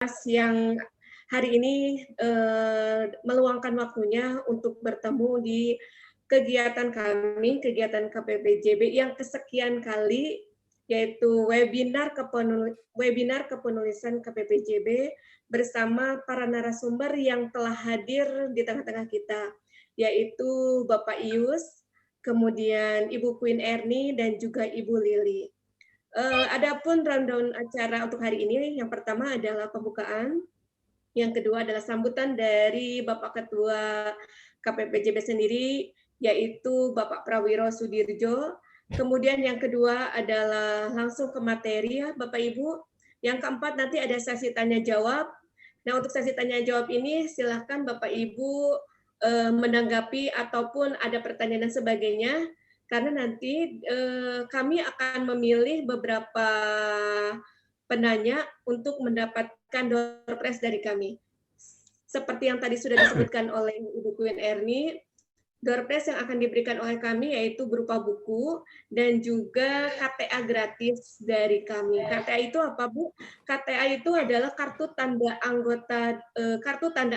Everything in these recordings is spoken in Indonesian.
yang hari ini meluangkan waktunya untuk bertemu di kegiatan kami, kegiatan KPPJB yang kesekian kali, yaitu webinar kepenulisan KPPJB bersama para narasumber yang telah hadir di tengah-tengah kita, yaitu Bapak Ius, kemudian Ibu Queen Erni, dan juga Ibu Lili. Adapun rundown acara untuk hari ini, yang pertama adalah pembukaan, yang kedua adalah sambutan dari Bapak Ketua KPPJB sendiri, yaitu Bapak Prawiro Sudirjo. Kemudian yang kedua adalah langsung ke materi ya Bapak Ibu. Yang keempat nanti ada sesi tanya jawab. Nah, untuk sesi tanya jawab ini silahkan Bapak Ibu menanggapi ataupun ada pertanyaan dan sebagainya, karena nanti kami akan memilih beberapa penanya untuk mendapatkan door prize dari kami. Seperti yang tadi sudah disebutkan oleh Ibu Queen Erni, door prize yang akan diberikan oleh kami yaitu berupa buku dan juga KTA gratis dari kami. KTA itu apa, Bu? KTA itu adalah kartu tanda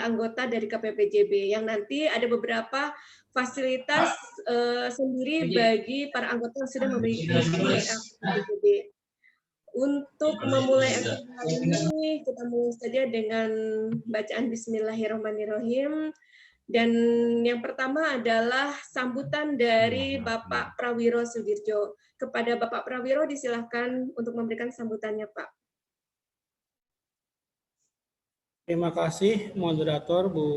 anggota dari KPPJB yang nanti ada beberapa fasilitas sendiri bagi para anggota yang sudah memiliki KPPJB. Untuk memulai acara hari ini, kita mulai saja dengan bacaan Bismillahirrahmanirrahim. Dan yang pertama adalah sambutan dari Bapak Prawiro Sudirjo. Kepada Bapak Prawiro disilahkan untuk memberikan sambutannya, Pak. Terima kasih moderator Bu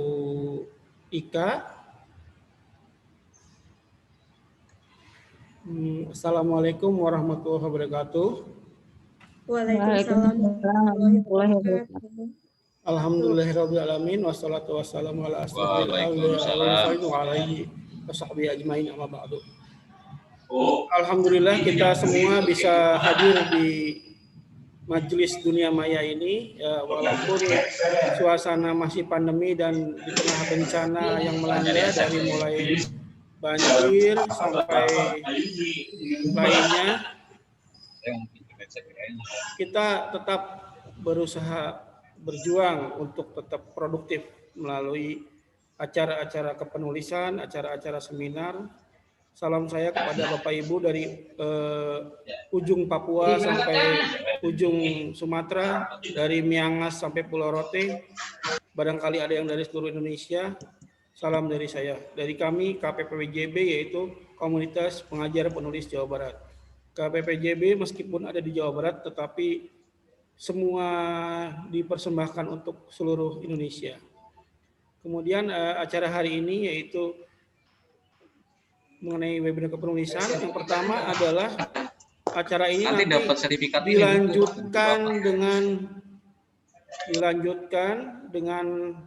Ika. Assalamualaikum warahmatullahi wabarakatuh. Waalaikumsalam warahmatullahi wabarakatuh. Alhamdulillahirabbil alamin wassalatu wassalamu ala asyrofil anbiya'i wa alihi washabbihi ajmain amma ba'du. Alhamdulillah kita semua bisa hadir di majelis dunia maya ini ya, walaupun suasana masih pandemi dan di tengah bencana yang melanda dari mulai banjir sampai lainnya, kita tetap berusaha berjuang untuk tetap produktif melalui acara-acara kepenulisan, acara-acara seminar. Salam saya kepada Bapak Ibu dari ujung Papua sampai ujung Sumatera, dari Miangas sampai Pulau Rote, barangkali ada yang dari seluruh Indonesia. Salam dari saya, dari kami KPPJB, yaitu Komunitas Pengajar Penulis Jawa Barat. KPPJB meskipun ada di Jawa Barat, tetapi semua dipersembahkan untuk seluruh Indonesia. Kemudian acara hari ini yaitu mengenai webinar kepenulisan. Yang pertama adalah acara ini nanti dapat sertifikat dilanjutkan dengan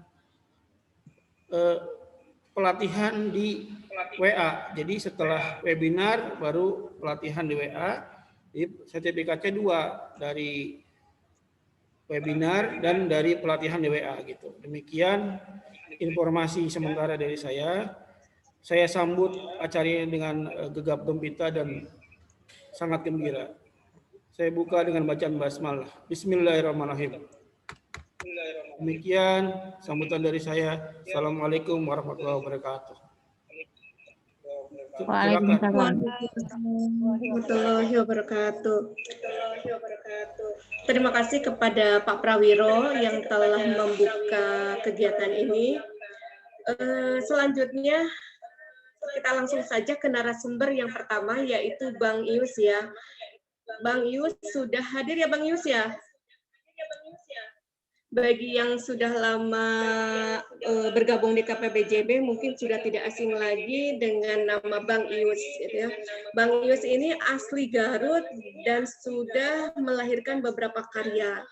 pelatihan di WA. Jadi setelah webinar baru pelatihan di WA. Jadi sertifikatnya 2, dari webinar dan dari pelatihan di WA gitu. Demikian informasi sementara dari saya. Saya sambut acara ini dengan gegap gempita dan sangat gembira. Saya buka dengan bacaan basmalah. Bismillahirrahmanirrahim. Demikian sambutan dari saya. Assalamualaikum warahmatullahi wabarakatuh. Waalaikumsalam warahmatullahi wabarakatuh. Terima kasih kepada Pak Prawiro yang telah membuka kegiatan ini. Selanjutnya kita langsung saja ke narasumber yang pertama, yaitu Bang Ius ya. Bang Ius sudah hadir ya Bang Ius ya? Bagi yang sudah lama bergabung di KPPJB mungkin sudah tidak asing lagi dengan nama Bang Ius gitu ya. Bang Ius ini asli Garut dan sudah melahirkan beberapa karya.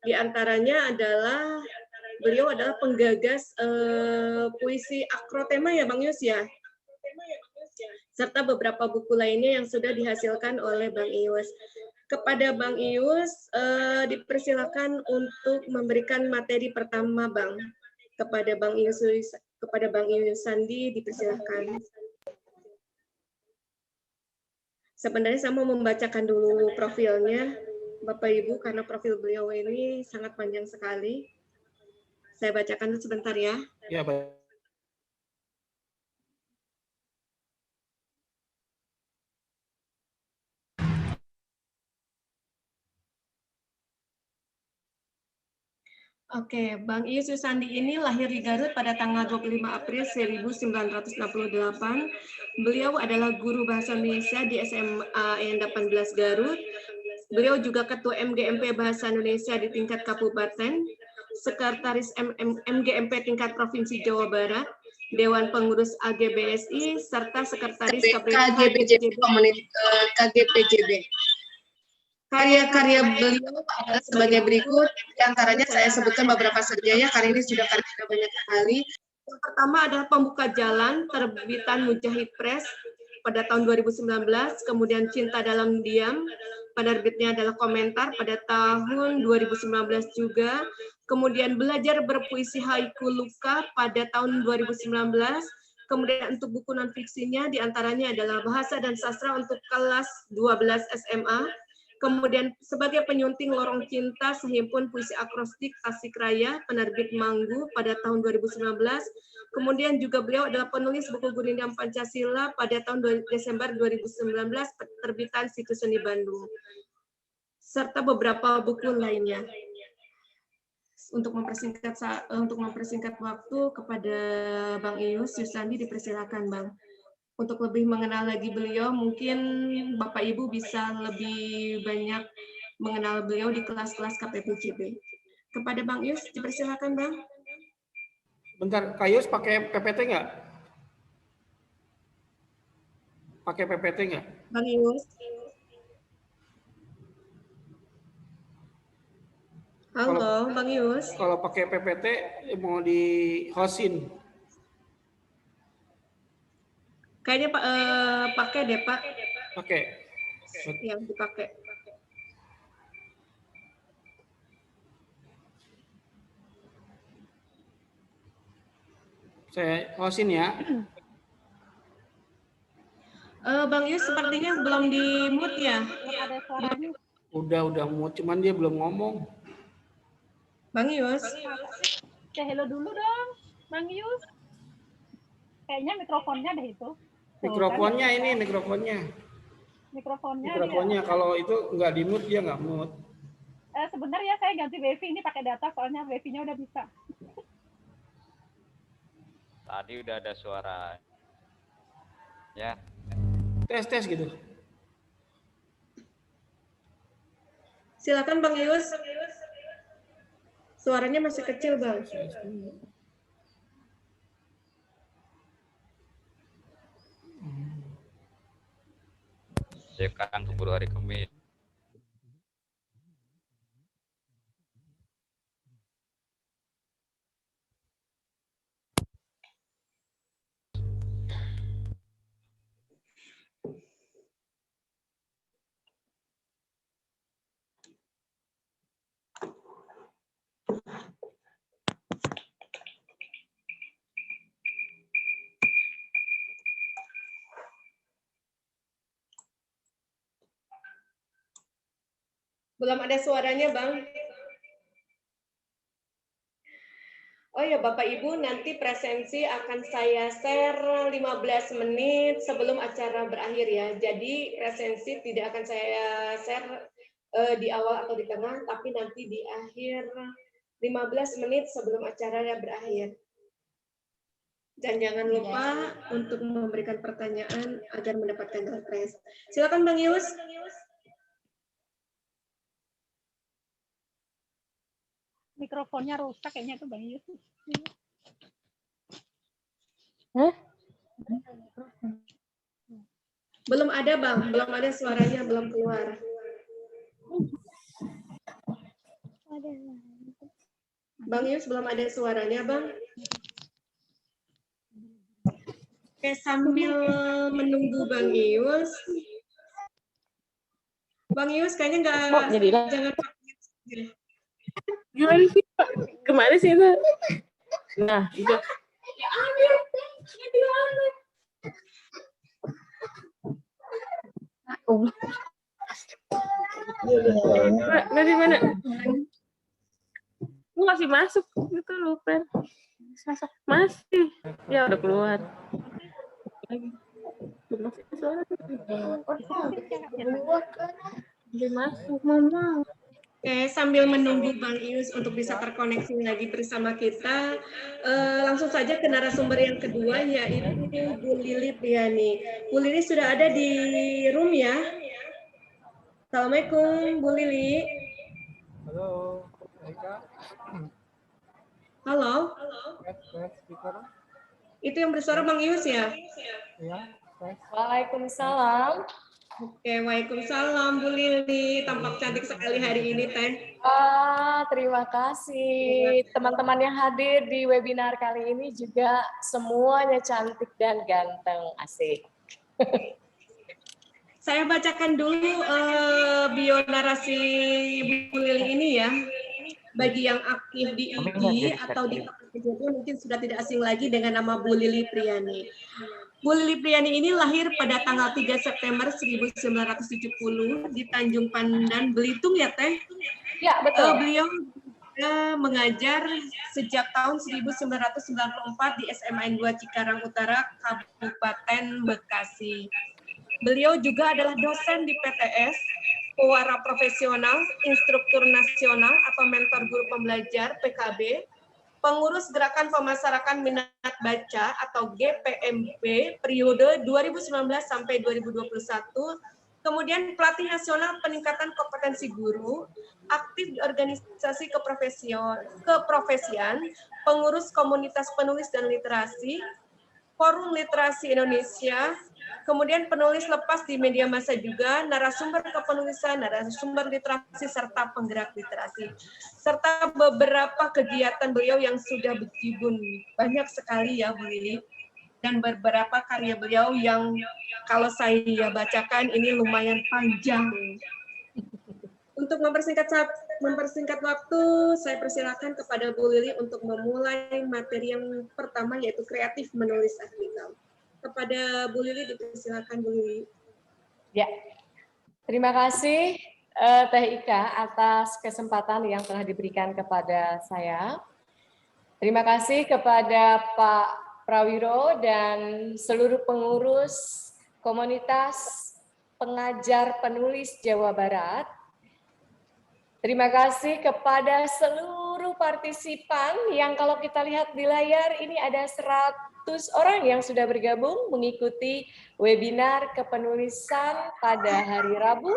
Di antaranya adalah beliau adalah penggagas puisi akrotema ya Bang Ius ya. Serta beberapa buku lainnya yang sudah dihasilkan oleh Bang Ius. Kepada Bang Ius, dipersilakan untuk memberikan materi pertama, Bang. Kepada Bang Ius Sandi, dipersilakan. Sebenarnya saya mau membacakan dulu profilnya. Bapak Ibu, karena profil beliau ini sangat panjang sekali. Saya bacakan sebentar ya. Ya, baik. Oke, Bang Ius Susandi ini lahir di Garut pada tanggal 25 April 1968. Beliau adalah guru bahasa Indonesia di SMA yang 18 Garut. Beliau juga Ketua MGMP Bahasa Indonesia di tingkat kabupaten, Sekretaris MGMP tingkat Provinsi Jawa Barat, Dewan Pengurus AGBSI, serta Sekretaris KGPJB. Karya-karya beliau adalah sebagai berikut, di antaranya saya sebutkan beberapa saja ya, karena ini sudah banyak sekali. Yang pertama adalah Pembuka Jalan, terbitan Mujahid Press pada tahun 2019, kemudian Cinta Dalam Diam, penerbitnya adalah Komentar pada tahun 2019 juga, kemudian Belajar Berpuisi Haiku Luka pada tahun 2019, kemudian untuk buku non-fiksinya diantaranya adalah Bahasa dan Sastra untuk kelas 12 SMA, kemudian sebagai penyunting Lorong Cinta Sehimpun Puisi Akrostik Tasikraya, penerbit Manggu pada tahun 2019. Kemudian juga beliau adalah penulis buku Gurindam Pancasila pada tahun Desember 2019, terbitan Situs Seni Bandung. Serta beberapa buku lainnya. Untuk mempersingkat waktu kepada Bang Ius Susandi, dipersilakan Bang. Untuk lebih mengenal lagi beliau, mungkin Bapak Ibu bisa lebih banyak mengenal beliau di kelas-kelas KPPJB. Kepada Bang Ius, dipersilakan Bang. Bentar, Kak Yus pakai PPT nggak? Pakai PPT nggak? Bang Ius. Halo, Bang Ius. Kalau pakai PPT mau di hostin. Kayaknya pakai deh Pak. Pakai. Yang dipakai. Saya hostin ya. Bang Ius sepertinya belum di mute ya. Udah mute, cuman dia belum ngomong. Bang Ius. Hello dulu dong, Bang Ius. Kayaknya mikrofonnya deh itu. Mikrofonnya ini, mikrofonnya. Mikrofonnya kalau itu nggak di mute, dia nggak mute. Sebentar ya, saya ganti wifi ini pakai data, soalnya wifi-nya udah bisa. Tadi udah ada suara. Ya. Tes gitu. Silakan Bang Ius. Suaranya masih kecil, Bang. Sekarang keburu hari Kamis. Belum ada suaranya, Bang. Oh ya, Bapak Ibu, nanti presensi akan saya share 15 menit sebelum acara berakhir ya. Jadi presensi tidak akan saya share di awal atau di tengah, tapi nanti di akhir 15 menit sebelum acaranya berakhir. Dan jangan lupa untuk memberikan pertanyaan agar mendapatkan door prize. Silakan Bang Yus. Mikrofonnya rusak kayaknya tuh Bang Yus. Belum ada Bang, belum ada suaranya, belum keluar. Bang Yus belum ada suaranya Bang. Oke, sambil menunggu Bang Yus. Bang Yus kayaknya nggak, jangan gimana sih Pak? Kemana sih itu? Nah, itu. Dari mana? Lu masih masuk gitu lu, Pen. Masih. Ya udah keluar. Masih suara. Udah masuk, Mama. Oke, sambil menunggu Bang Ius untuk bisa terkoneksi lagi bersama kita, langsung saja ke narasumber yang kedua, yaitu Bu Lili Priani. Bu Lili sudah ada di room ya? Assalamualaikum, Bu Lili. Halo, Eka. Halo, Speaker. itu yang bersuara Bang Ius ya? Ya, tes. Waalaikumsalam. Oke, waalaikumsalam Bu Lili. Tampak cantik sekali hari ini, Teh. Terima kasih. Teman-teman yang hadir di webinar kali ini juga semuanya cantik dan ganteng. Asik. Saya bacakan dulu bio narasi Bu Lili ini ya. Bagi yang aktif di IG atau di PPJB mungkin sudah tidak asing lagi dengan nama Bu Lili Priani. Bu Lili Priani ini lahir pada tanggal 3 September 1970 di Tanjung Pandan, Belitung ya Teh? Ya, betul. Beliau mengajar sejak tahun 1994 di SMA 2 Cikarang Utara, Kabupaten Bekasi. Beliau juga adalah dosen di PTS, pewara profesional, instruktur nasional atau mentor guru pembelajar PKB, pengurus Gerakan Pemasarakatan Minat Baca atau GPMB periode 2019 sampai 2021, kemudian pelatih nasional peningkatan kompetensi guru, aktif di organisasi keprofesian, pengurus komunitas penulis dan literasi, Forum Literasi Indonesia, kemudian penulis lepas di media massa juga, narasumber kepenulisan, narasumber literasi, serta penggerak literasi. Serta beberapa kegiatan beliau yang sudah berjibun banyak sekali ya Bu Lili. Dan beberapa karya beliau yang kalau saya bacakan ini lumayan panjang. Untuk mempersingkat waktu, saya persilakan kepada Bu Lili untuk memulai materi yang pertama yaitu kreatif menulis artikel. Kepada Bu Lili dipersilakan Bu Lili. Ya, terima kasih Teh Ika atas kesempatan yang telah diberikan kepada saya. Terima kasih kepada Pak Prawiro dan seluruh pengurus komunitas pengajar penulis Jawa Barat. Terima kasih kepada seluruh partisipan yang kalau kita lihat di layar ini ada 100 orang yang sudah bergabung mengikuti webinar kepenulisan pada hari Rabu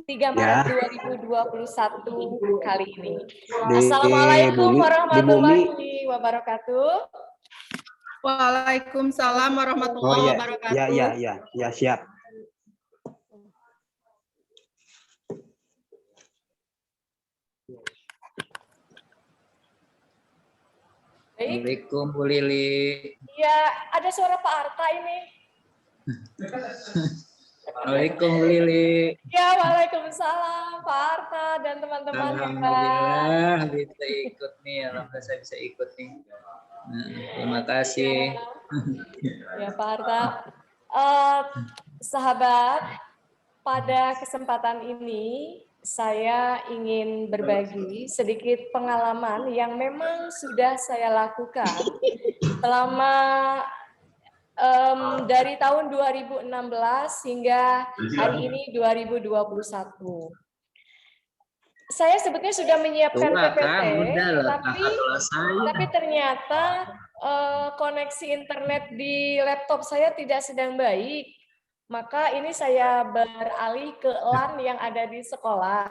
3 Maret 2021 kali ini. Assalamualaikum warahmatullahi wabarakatuh. Waalaikumsalam warahmatullahi wabarakatuh. Ya, siap. Assalamualaikum Bu Lili. Ya, ada suara Pak Arta ini. Assalamualaikum Bu Lili. Ya, waalaikumsalam Pak Arta dan teman-teman. Alhamdulillah bisa ikut nih, alhamdulillah saya bisa ikut nih. Nah, terima kasih. Ya Pak Arta. Sahabat, pada kesempatan ini saya ingin berbagi sedikit pengalaman yang memang sudah saya lakukan selama dari tahun 2016 hingga hari ini 2021. Saya sebetulnya sudah menyiapkan PPT, tapi ternyata koneksi internet di laptop saya tidak sedang baik. Maka ini saya beralih ke LAN yang ada di sekolah.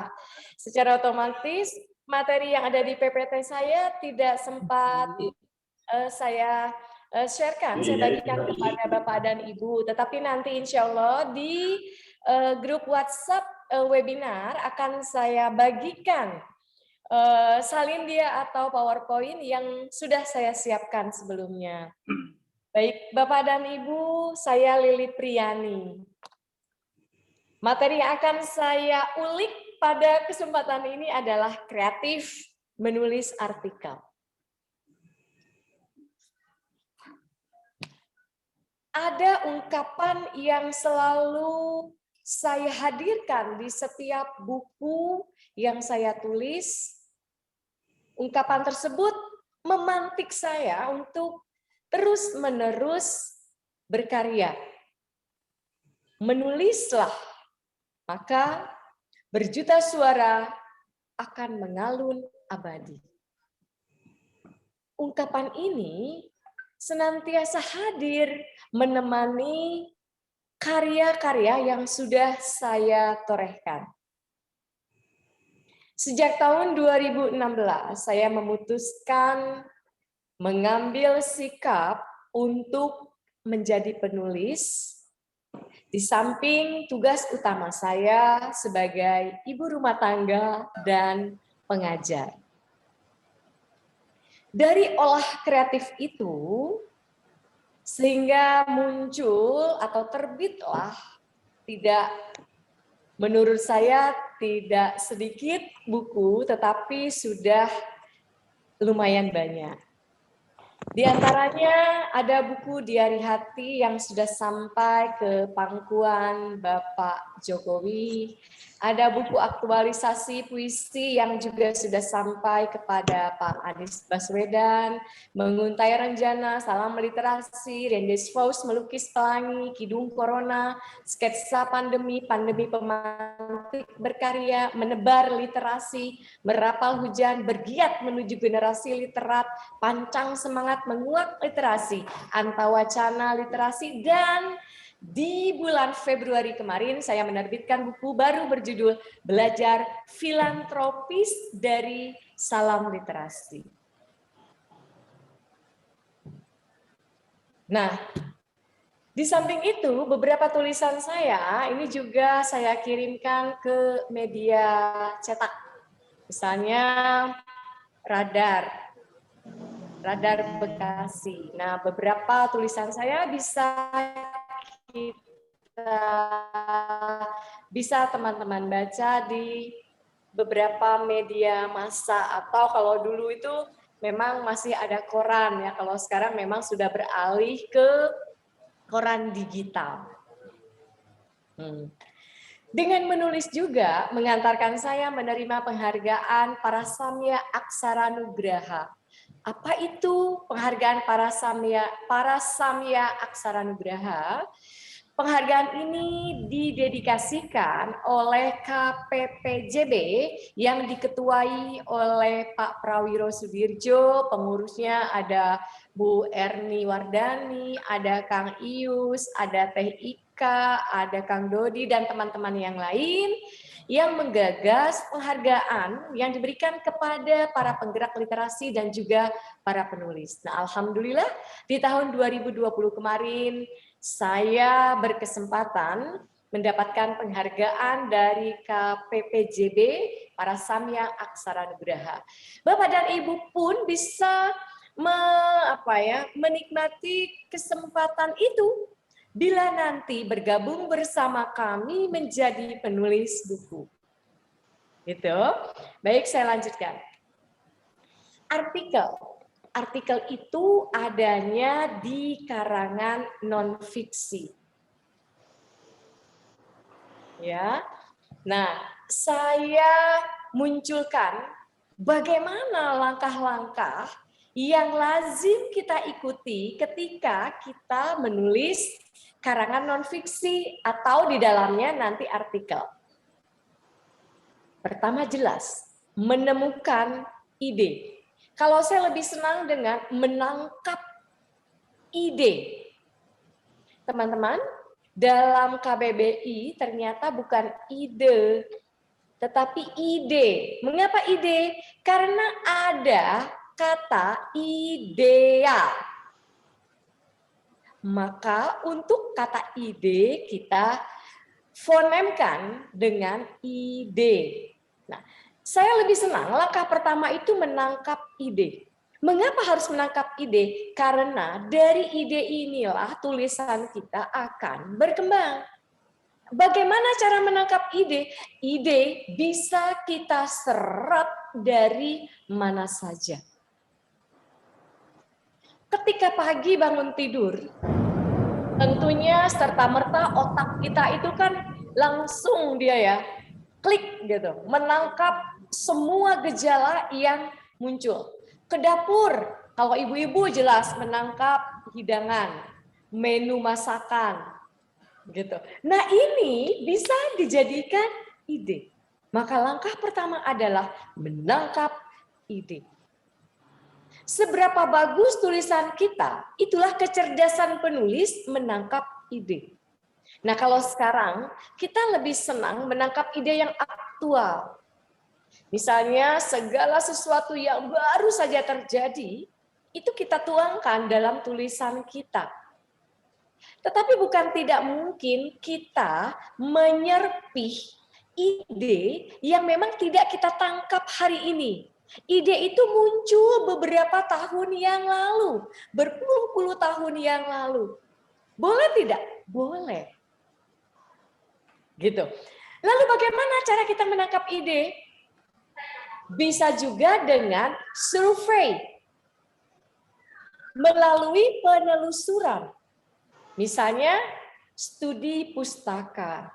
Secara otomatis materi yang ada di PPT saya tidak sempat saya sharekan, saya bagikan kepada Bapak dan Ibu. Tetapi nanti insya Allah di grup WhatsApp webinar akan saya bagikan salin dia atau PowerPoint yang sudah saya siapkan sebelumnya. Baik, Bapak dan Ibu, saya Lili Priani. Materi yang akan saya ulik pada kesempatan ini adalah kreatif menulis artikel. Ada ungkapan yang selalu saya hadirkan di setiap buku yang saya tulis, ungkapan tersebut memantik saya untuk terus-menerus berkarya. Menulislah, maka berjuta suara akan mengalun abadi. Ungkapan ini senantiasa hadir menemani karya-karya yang sudah saya torehkan. Sejak tahun 2016, saya memutuskan mengambil sikap untuk menjadi penulis, di samping tugas utama saya sebagai ibu rumah tangga dan pengajar. Dari olah kreatif itu, sehingga muncul atau terbitlah menurut saya tidak sedikit buku, tetapi sudah lumayan banyak. Di antaranya ada buku Diari Hati yang sudah sampai ke pangkuan Bapak Jokowi. Ada buku aktualisasi puisi yang juga sudah sampai kepada Pak Anies Baswedan. Menguntai Renjana, Salam Literasi, Rendes Faust, Melukis Pelangi, Kidung Corona, Sketsa Pandemi, Pandemi Pemantik Berkarya, Menebar Literasi, Merapal Hujan, Bergiat Menuju Generasi Literat, Pancang Semangat Menguak Literasi, Antawacana Literasi, dan di bulan Februari kemarin saya menerbitkan buku baru berjudul Belajar Filantropis dari Salam Literasi. Nah, di samping itu beberapa tulisan saya ini juga saya kirimkan ke media cetak. Misalnya Radar Bekasi. Nah, beberapa tulisan saya bisa teman-teman baca di beberapa media massa, atau kalau dulu itu memang masih ada koran ya, kalau sekarang memang sudah beralih ke koran digital. Dengan menulis juga mengantarkan saya menerima penghargaan Parasamya Aksara Nugraha. Apa itu penghargaan Parasamya Aksara Nugraha? Penghargaan ini didedikasikan oleh KPPJB yang diketuai oleh Pak Prawiro Sudirjo, pengurusnya ada Bu Erni Wardani, ada Kang Ius, ada Teh Ika, ada Kang Dodi, dan teman-teman yang lain yang menggagas penghargaan yang diberikan kepada para penggerak literasi dan juga para penulis. Nah, alhamdulillah di tahun 2020 kemarin saya berkesempatan mendapatkan penghargaan dari KPPJB Parasamya Aksara Nugraha. Bapak dan Ibu pun bisa menikmati kesempatan itu bila nanti bergabung bersama kami menjadi penulis buku. Gitu. Baik, saya lanjutkan. Artikel itu adanya di karangan non-fiksi. Ya. Nah, saya munculkan bagaimana langkah-langkah yang lazim kita ikuti ketika kita menulis karangan non-fiksi atau di dalamnya nanti artikel. Pertama jelas, menemukan ide. Kalau saya lebih senang dengan menangkap ide. Teman-teman, dalam KBBI ternyata bukan ide, tetapi ide. Mengapa ide? Karena ada kata ideal. Maka untuk kata ide kita fonemkan dengan ide. Nah, saya lebih senang langkah pertama itu menangkap ide. Mengapa harus menangkap ide? Karena dari ide inilah tulisan kita akan berkembang. Bagaimana cara menangkap ide? Ide bisa kita serap dari mana saja. Ketika pagi bangun tidur, tentunya serta-merta otak kita itu kan langsung dia ya klik gitu, menangkap semua gejala yang muncul. Ke dapur, kalau ibu-ibu jelas menangkap hidangan, menu masakan, gitu. Nah ini bisa dijadikan ide. Maka langkah pertama adalah menangkap ide. Seberapa bagus tulisan kita, itulah kecerdasan penulis menangkap ide. Nah kalau sekarang kita lebih senang menangkap ide yang aktual. Misalnya segala sesuatu yang baru saja terjadi, itu kita tuangkan dalam tulisan kita. Tetapi bukan tidak mungkin kita menyerpih ide yang memang tidak kita tangkap hari ini. Ide itu muncul beberapa tahun yang lalu, berpuluh-puluh tahun yang lalu. Boleh tidak? Boleh. Gitu. Lalu bagaimana cara kita menangkap ide? Bisa juga dengan survei, melalui penelusuran. Misalnya studi pustaka.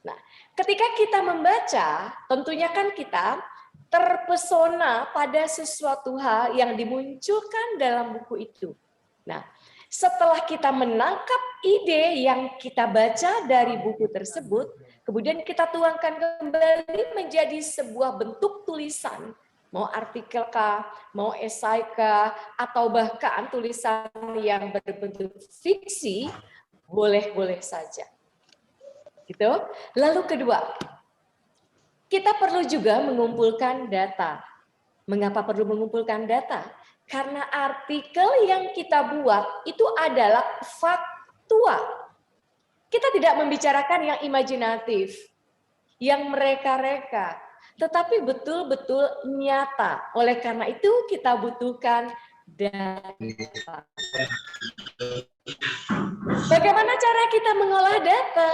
Nah, ketika kita membaca, tentunya kan kita terpesona pada sesuatu hal yang dimunculkan dalam buku itu. Nah, setelah kita menangkap ide yang kita baca dari buku tersebut, kemudian kita tuangkan kembali menjadi sebuah bentuk tulisan, mau artikel kah, mau esai kah, atau bahkan tulisan yang berbentuk fiksi, boleh-boleh saja. Gitu. Lalu kedua, kita perlu juga mengumpulkan data. Mengapa perlu mengumpulkan data? Karena artikel yang kita buat itu adalah faktual. Kita tidak membicarakan yang imajinatif, yang mereka-reka, tetapi betul-betul nyata. Oleh karena itu kita butuhkan data. Bagaimana cara kita mengolah data?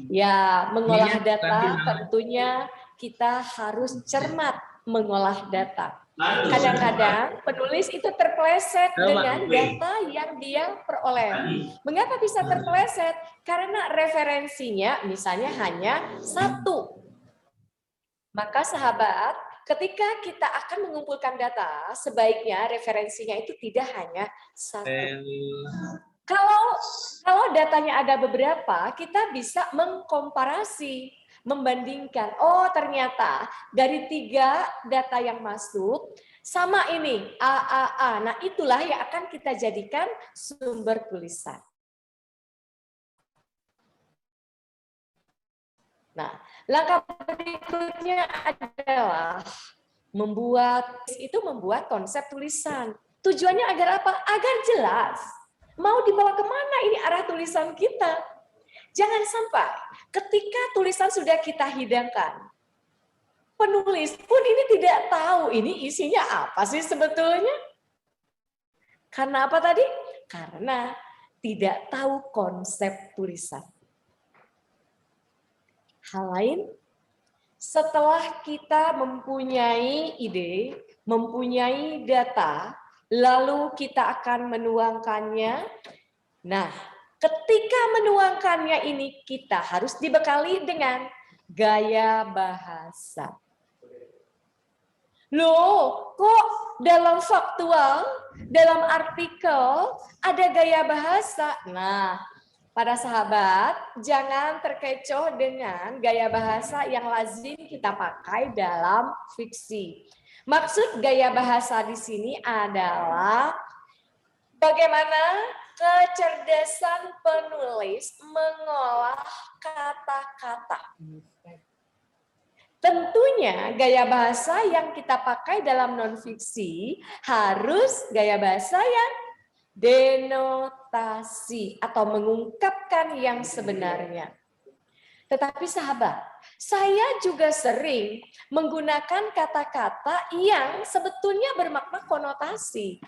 Ya, mengolah data tentunya kita harus cermat mengolah data. Kadang-kadang penulis itu terpeleset dengan data yang dia peroleh. Mengapa bisa terpeleset? Karena referensinya misalnya hanya satu. Maka sahabat, ketika kita akan mengumpulkan data, sebaiknya referensinya itu tidak hanya satu. Kalau datanya ada beberapa, kita bisa mengkomparasi, membandingkan. Oh, ternyata dari 3 data yang masuk sama ini A. Nah, itulah yang akan kita jadikan sumber tulisan. Nah, langkah berikutnya adalah membuat konsep tulisan. Tujuannya agar apa? Agar jelas. Mau dibawa kemana ini arah tulisan kita? Jangan sampai ketika tulisan sudah kita hidangkan, penulis pun ini tidak tahu ini isinya apa sih sebetulnya. Karena apa tadi? Karena tidak tahu konsep tulisan. Hal lain, setelah kita mempunyai ide, mempunyai data, lalu kita akan menuangkannya. Nah, ketika menuangkannya ini kita harus dibekali dengan gaya bahasa. Loh, kok dalam faktual, dalam artikel ada gaya bahasa? Nah, para sahabat, jangan terkecoh dengan gaya bahasa yang lazim kita pakai dalam fiksi. Maksud gaya bahasa di sini adalah bagaimana kecerdasan penulis mengolah kata-kata. Tentunya gaya bahasa yang kita pakai dalam non-fiksi harus gaya bahasa yang denotasi atau mengungkapkan yang sebenarnya. Tetapi sahabat, saya juga sering menggunakan kata-kata yang sebetulnya bermakna konotasi.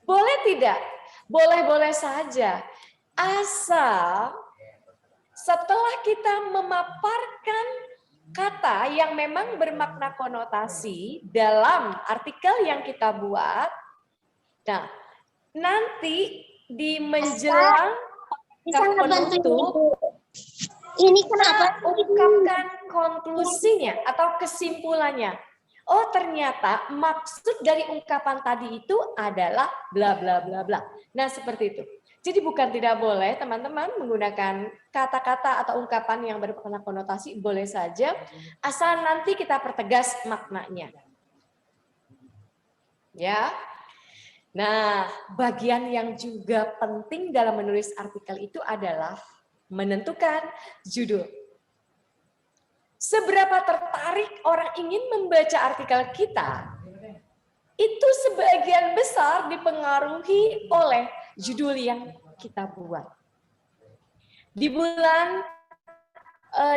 Boleh tidak? Boleh-boleh saja. Asal setelah kita memaparkan kata yang memang bermakna konotasi dalam artikel yang kita buat, nah, nanti di menjelang penutup, Ini kenapa? Ungkapkan konklusinya atau kesimpulannya. Oh, ternyata maksud dari ungkapan tadi itu adalah bla bla bla bla. Nah, seperti itu. Jadi bukan tidak boleh teman-teman menggunakan kata-kata atau ungkapan yang bermakna konotasi, boleh saja, asal nanti kita pertegas maknanya. Ya. Nah, bagian yang juga penting dalam menulis artikel itu adalah menentukan judul. Seberapa tertarik orang ingin membaca artikel kita, itu sebagian besar dipengaruhi oleh judul yang kita buat. Di bulan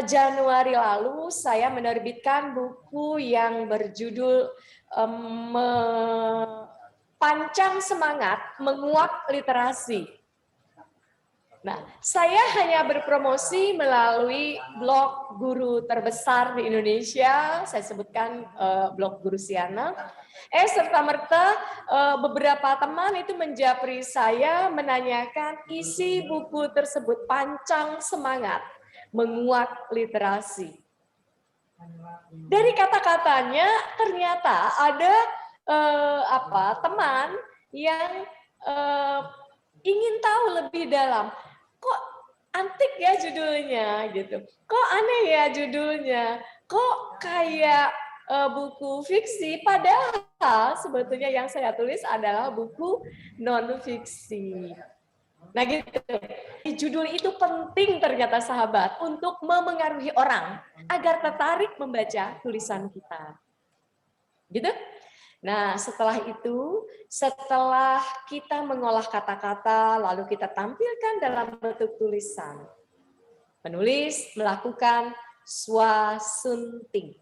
Januari lalu, saya menerbitkan buku yang berjudul Pancang Semangat Menguak Literasi. Nah, saya hanya berpromosi melalui blog guru terbesar di Indonesia, saya sebutkan blog Guru Siana. Serta-merta beberapa teman itu menjapri saya menanyakan isi buku tersebut, Pancang Semangat Menguak Literasi. Dari kata-katanya ternyata ada teman yang ingin tahu lebih dalam. Kok antik ya judulnya gitu, kok aneh ya judulnya, kok kayak buku fiksi, padahal sebetulnya yang saya tulis adalah buku non-fiksi. Nah gitu, judul itu penting ternyata sahabat untuk memengaruhi orang agar tertarik membaca tulisan kita. Gitu? Nah, setelah itu, setelah kita mengolah kata-kata, lalu kita tampilkan dalam bentuk tulisan. Penulis melakukan swasunting.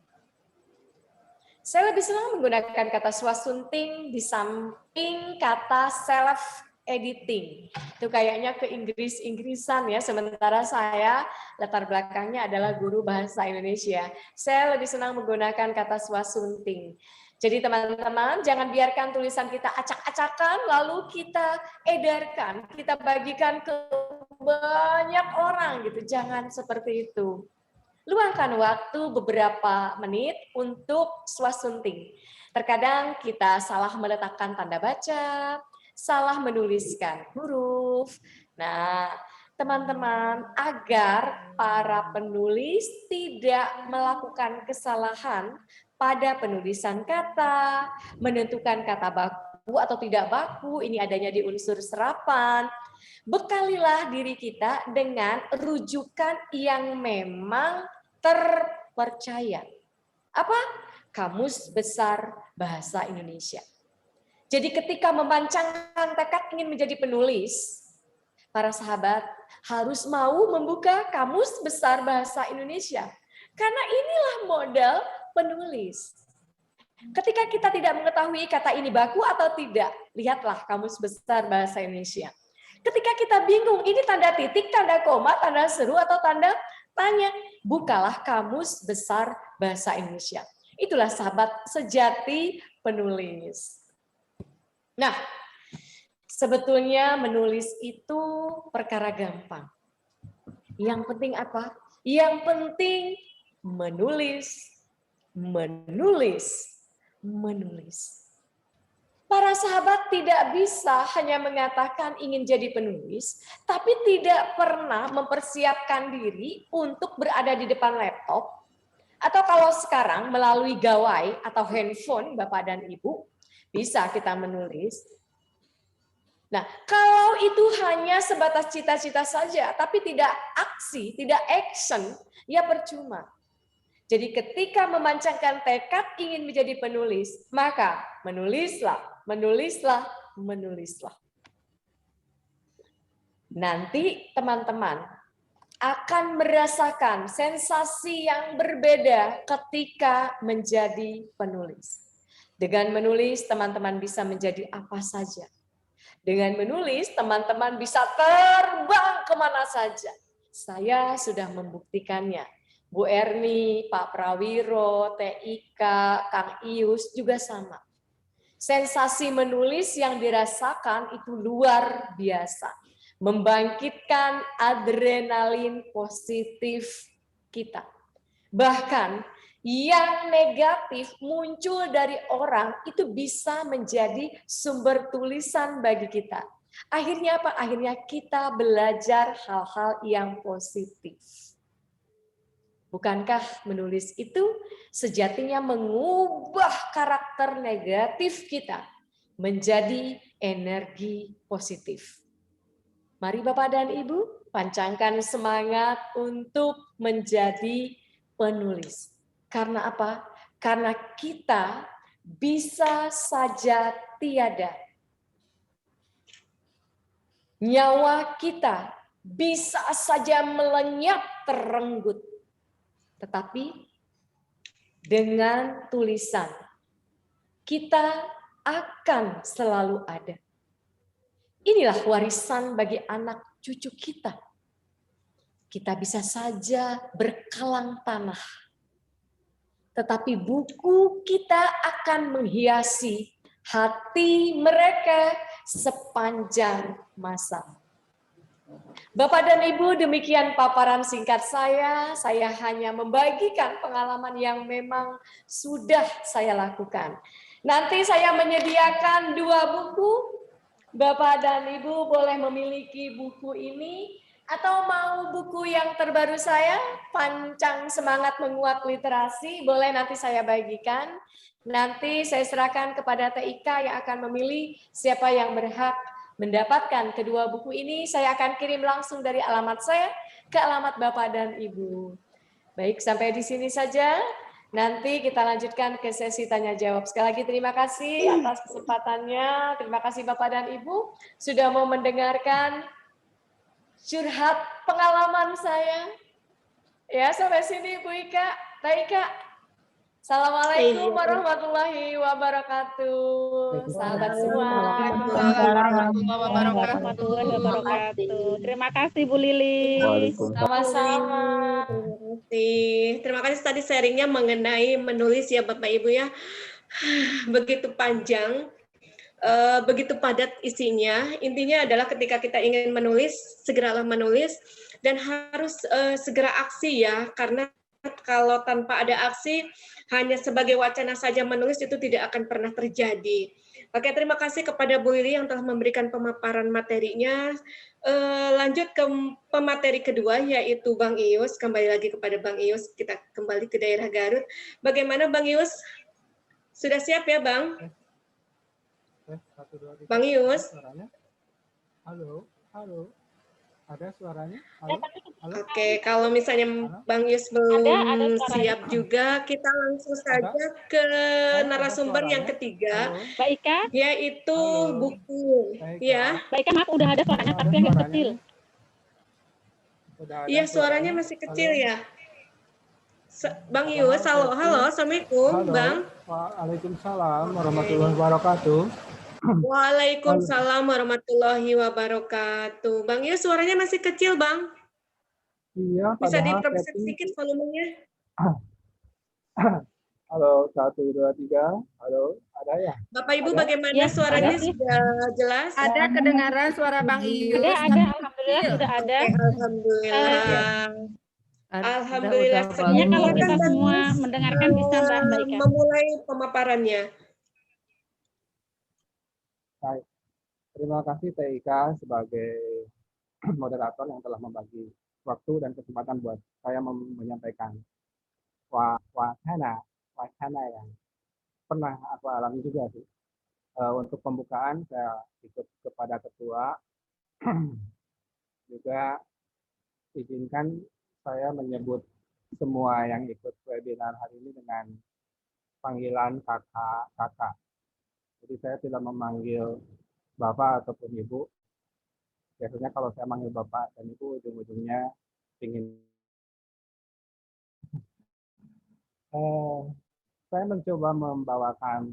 Saya lebih senang menggunakan kata swasunting di samping kata self-editing. Itu kayaknya ke Inggris-Inggrisan ya, sementara saya latar belakangnya adalah guru bahasa Indonesia. Saya lebih senang menggunakan kata swasunting. Jadi teman-teman, jangan biarkan tulisan kita acak-acakan, lalu kita edarkan, kita bagikan ke banyak orang gitu. Jangan seperti itu. Luangkan waktu beberapa menit untuk swasunting. Terkadang kita salah meletakkan tanda baca, salah menuliskan huruf. Nah, teman-teman, agar para penulis tidak melakukan kesalahan pada penulisan kata, menentukan kata baku atau tidak baku, ini adanya di unsur serapan. Bekalilah diri kita dengan rujukan yang memang terpercaya. Apa? Kamus Besar Bahasa Indonesia. Jadi ketika memancangkan tekad ingin menjadi penulis, para sahabat harus mau membuka Kamus Besar Bahasa Indonesia. Karena inilah modal penulis. Ketika kita tidak mengetahui kata ini baku atau tidak, lihatlah Kamus Besar Bahasa Indonesia. Ketika kita bingung, ini tanda titik, tanda koma, tanda seru, atau tanda tanya, bukalah Kamus Besar Bahasa Indonesia. Itulah sahabat sejati penulis. Nah, sebetulnya menulis itu perkara gampang. Yang penting apa? Yang penting menulis. Para sahabat tidak bisa hanya mengatakan ingin jadi penulis, tapi tidak pernah mempersiapkan diri untuk berada di depan laptop, atau kalau sekarang melalui gawai atau handphone Bapak dan Ibu, bisa kita menulis. Nah, kalau itu hanya sebatas cita-cita saja, tapi tidak aksi, tidak action, ya percuma. Jadi ketika memancangkan tekad ingin menjadi penulis, maka menulislah. Nanti teman-teman akan merasakan sensasi yang berbeda ketika menjadi penulis. Dengan menulis, teman-teman bisa menjadi apa saja. Dengan menulis, teman-teman bisa terbang kemana saja. Saya sudah membuktikannya. Bu Erni, Pak Prawiro, TIK, Kang Ius juga sama. Sensasi menulis yang dirasakan itu luar biasa. membangkitkan adrenalin positif kita. Bahkan yang negatif muncul dari orang itu bisa menjadi sumber tulisan bagi kita. Akhirnya apa? Akhirnya kita belajar hal-hal yang positif. Bukankah menulis itu sejatinya mengubah karakter negatif kita menjadi energi positif? Mari Bapak dan Ibu, pancangkan semangat untuk menjadi penulis. Karena apa? Karena kita bisa saja tiada. Nyawa kita bisa saja melenyap terenggut. Tetapi dengan tulisan, kita akan selalu ada. Inilah warisan bagi anak cucu kita. Kita bisa saja berkalang tanah. Tetapi buku kita akan menghiasi hati mereka sepanjang masa. Bapak dan Ibu, demikian paparan singkat saya. Saya hanya membagikan pengalaman yang memang sudah saya lakukan. Nanti saya menyediakan 2 buku. Bapak dan Ibu boleh memiliki buku ini. Atau mau buku yang terbaru saya, Pancang Semangat Menguat Literasi, boleh nanti saya bagikan. Nanti saya serahkan kepada TIK yang akan memilih siapa yang berhak mendapatkan kedua buku ini. Saya akan kirim langsung dari alamat saya ke alamat Bapak dan Ibu. Baik, sampai di sini saja. Nanti kita lanjutkan ke sesi tanya jawab. Sekali lagi terima kasih atas kesempatannya. Terima kasih Bapak dan Ibu sudah mau mendengarkan curhat pengalaman saya. Ya, sampai sini Bu Ika, Teh Ika. Assalamualaikum warahmatullahi wabarakatuh. Sahabat semua. Warahmatullahi wabarakatuh. Terima kasih Bu Lili. Sama-sama. Terima kasih tadi sharingnya mengenai menulis ya Bapak Ibu ya. Begitu panjang. Begitu padat isinya. Intinya adalah ketika kita ingin menulis, segeralah menulis dan harus segera aksi ya, karena kalau tanpa ada aksi, hanya sebagai wacana saja menulis itu tidak akan pernah terjadi. Oke, terima kasih kepada Bu Lili yang telah memberikan pemaparan materinya. Lanjut ke pemateri kedua, yaitu Bang Ius. Kembali lagi kepada Bang Ius, kita kembali ke daerah Garut. Bagaimana Bang Ius? Sudah siap ya Bang? 1, 2, 3. Bang Ius. Suaranya? Halo, halo. Ada suaranya? Halo, halo. Oke, kalau misalnya Bang Ius belum siap juga, kita langsung saja ke narasumber yang ketiga, Mbak Ika, yaitu buku. Ya, Mbak Ika, maaf udah ada suaranya tapi agak kecil. Iya, suaranya masih kecil ya. Bang Ius, halo, assalamualaikum, Bang. Waalaikumsalam warahmatullahi wabarakatuh. Waalaikumsalam warahmatullahi wabarakatuh. Bang Ius, suaranya masih kecil, Bang. Iya, bisa diperbesar sedikit volumenya. Halo, 1, 2, 3. Halo, ada ya? Bapak Ibu bagaimana suaranya sudah jelas? Ada kedengaran suara Bang Ius. Ada, alhamdulillah sudah ada. Alhamdulillah. Alhamdulillah. Sebenarnya kalau kita semua mendengarkan bisa Mbak Ika. Memulai pemaparannya. Baik. Terima kasih TIK sebagai moderator yang telah membagi waktu dan kesempatan buat saya menyampaikan wacana yang pernah aku alami juga sih. Untuk pembukaan saya ikut kepada ketua, juga izinkan saya menyebut semua yang ikut webinar hari ini dengan panggilan kakak. Jadi saya tidak memanggil Bapak ataupun Ibu. Biasanya kalau saya manggil Bapak dan Ibu, ujung-ujungnya ingin. Saya mencoba membawakan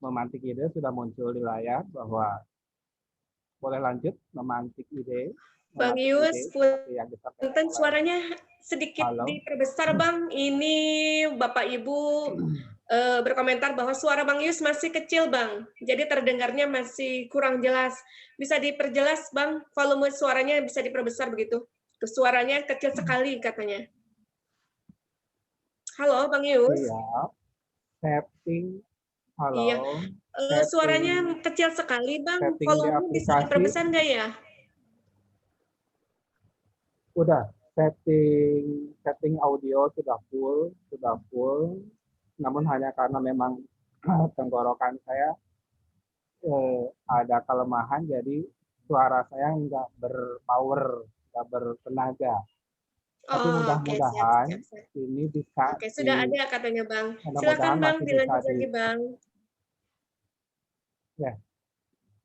memantik ide, sudah muncul di layar bahwa boleh lanjut memantik ide. Bang Ius, punten suaranya sedikit diperbesar Bang. Ini Bapak Ibu berkomentar bahwa suara Bang Yus masih kecil, Bang. Jadi terdengarnya masih kurang jelas. Bisa diperjelas, Bang? Volume suaranya bisa diperbesar begitu? Suaranya kecil sekali katanya. Halo, Bang Yus? Siap. Setting. Halo. Iya. Suaranya kecil sekali, Bang. Volume bisa diperbesar nggak ya? Udah. Setting audio sudah full. Namun hanya karena memang tenggorokan saya ada kelemahan, jadi suara saya nggak berpower, nggak bertenaga. Tapi mudah-mudahan ini bisa. Oke, sudah ada katanya, Bang. Silakan, Bang, dilanjut lagi, Bang. Ya,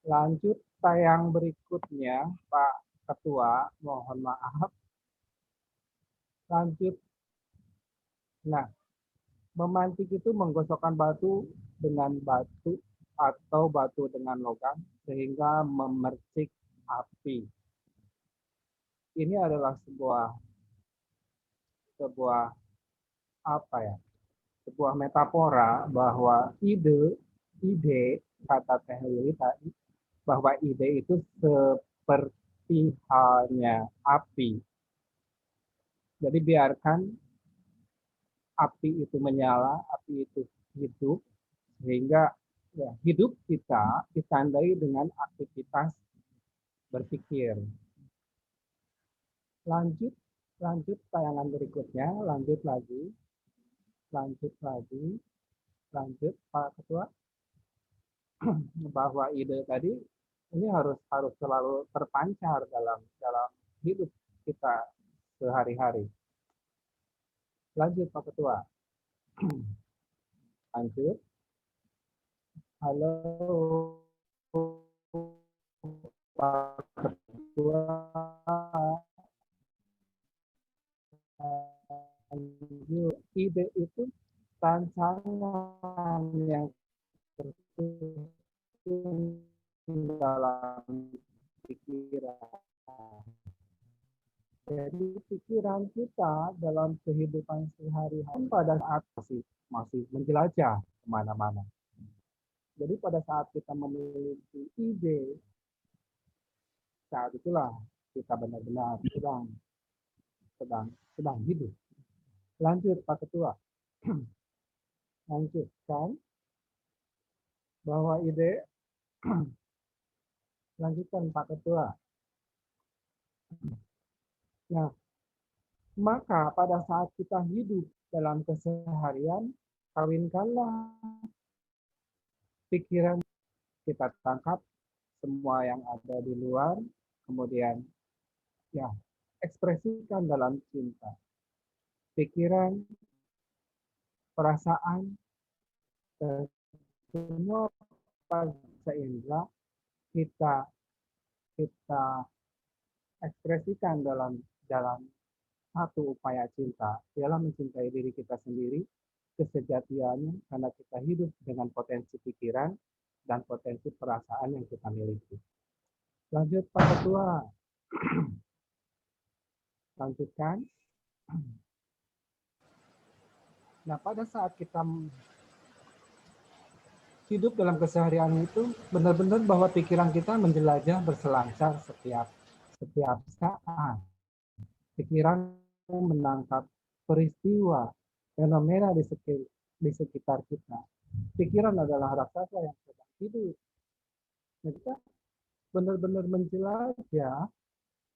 lanjut tayang berikutnya, Pak Ketua, mohon maaf. Lanjut. Nah, memantik itu menggosokkan batu dengan batu atau batu dengan logam sehingga memercik api. Ini adalah sebuah apa ya? Sebuah metafora bahwa ide kata Teh Lili tadi, bahwa ide itu seperti halnya api. Jadi biarkan api itu menyala, api itu hidup, sehingga ya, hidup kita ditandai dengan aktivitas berpikir. Lanjut tayangan berikutnya, lanjut Pak Ketua, bahwa ide tadi ini harus selalu terpancar dalam hidup kita sehari-hari. Lanjut Pak Ketua. Lanjut. Halo Pak Ketua. Ide itu tantangan yang tersusun dalam pikiran. Jadi pikiran kita dalam kehidupan sehari-hari pada saat masih menjelajah kemana-mana. Jadi pada saat kita memiliki ide, saat itulah kita benar-benar sedang hidup. Lanjut Pak Ketua. Lanjutkan bahwa ide. Lanjutkan Pak Ketua. Nah, maka pada saat kita hidup dalam keseharian, kawinkanlah pikiran kita, tangkap semua yang ada di luar, kemudian ya ekspresikan dalam cinta. Pikiran, perasaan, semua panca indera kita ekspresikan dalam satu upaya cinta, ialah mencintai diri kita sendiri, kesejatiannya karena kita hidup dengan potensi pikiran dan potensi perasaan yang kita miliki. Lanjut Pak Ketua. Lanjutkan. Nah, pada saat kita hidup dalam keseharian itu, benar-benar bahwa pikiran kita menjelajah, berselancar setiap saat. Pikiran menangkap peristiwa, fenomena di sekitar kita. Pikiran adalah raksasa yang sedang hidup. Nah, kita benar-benar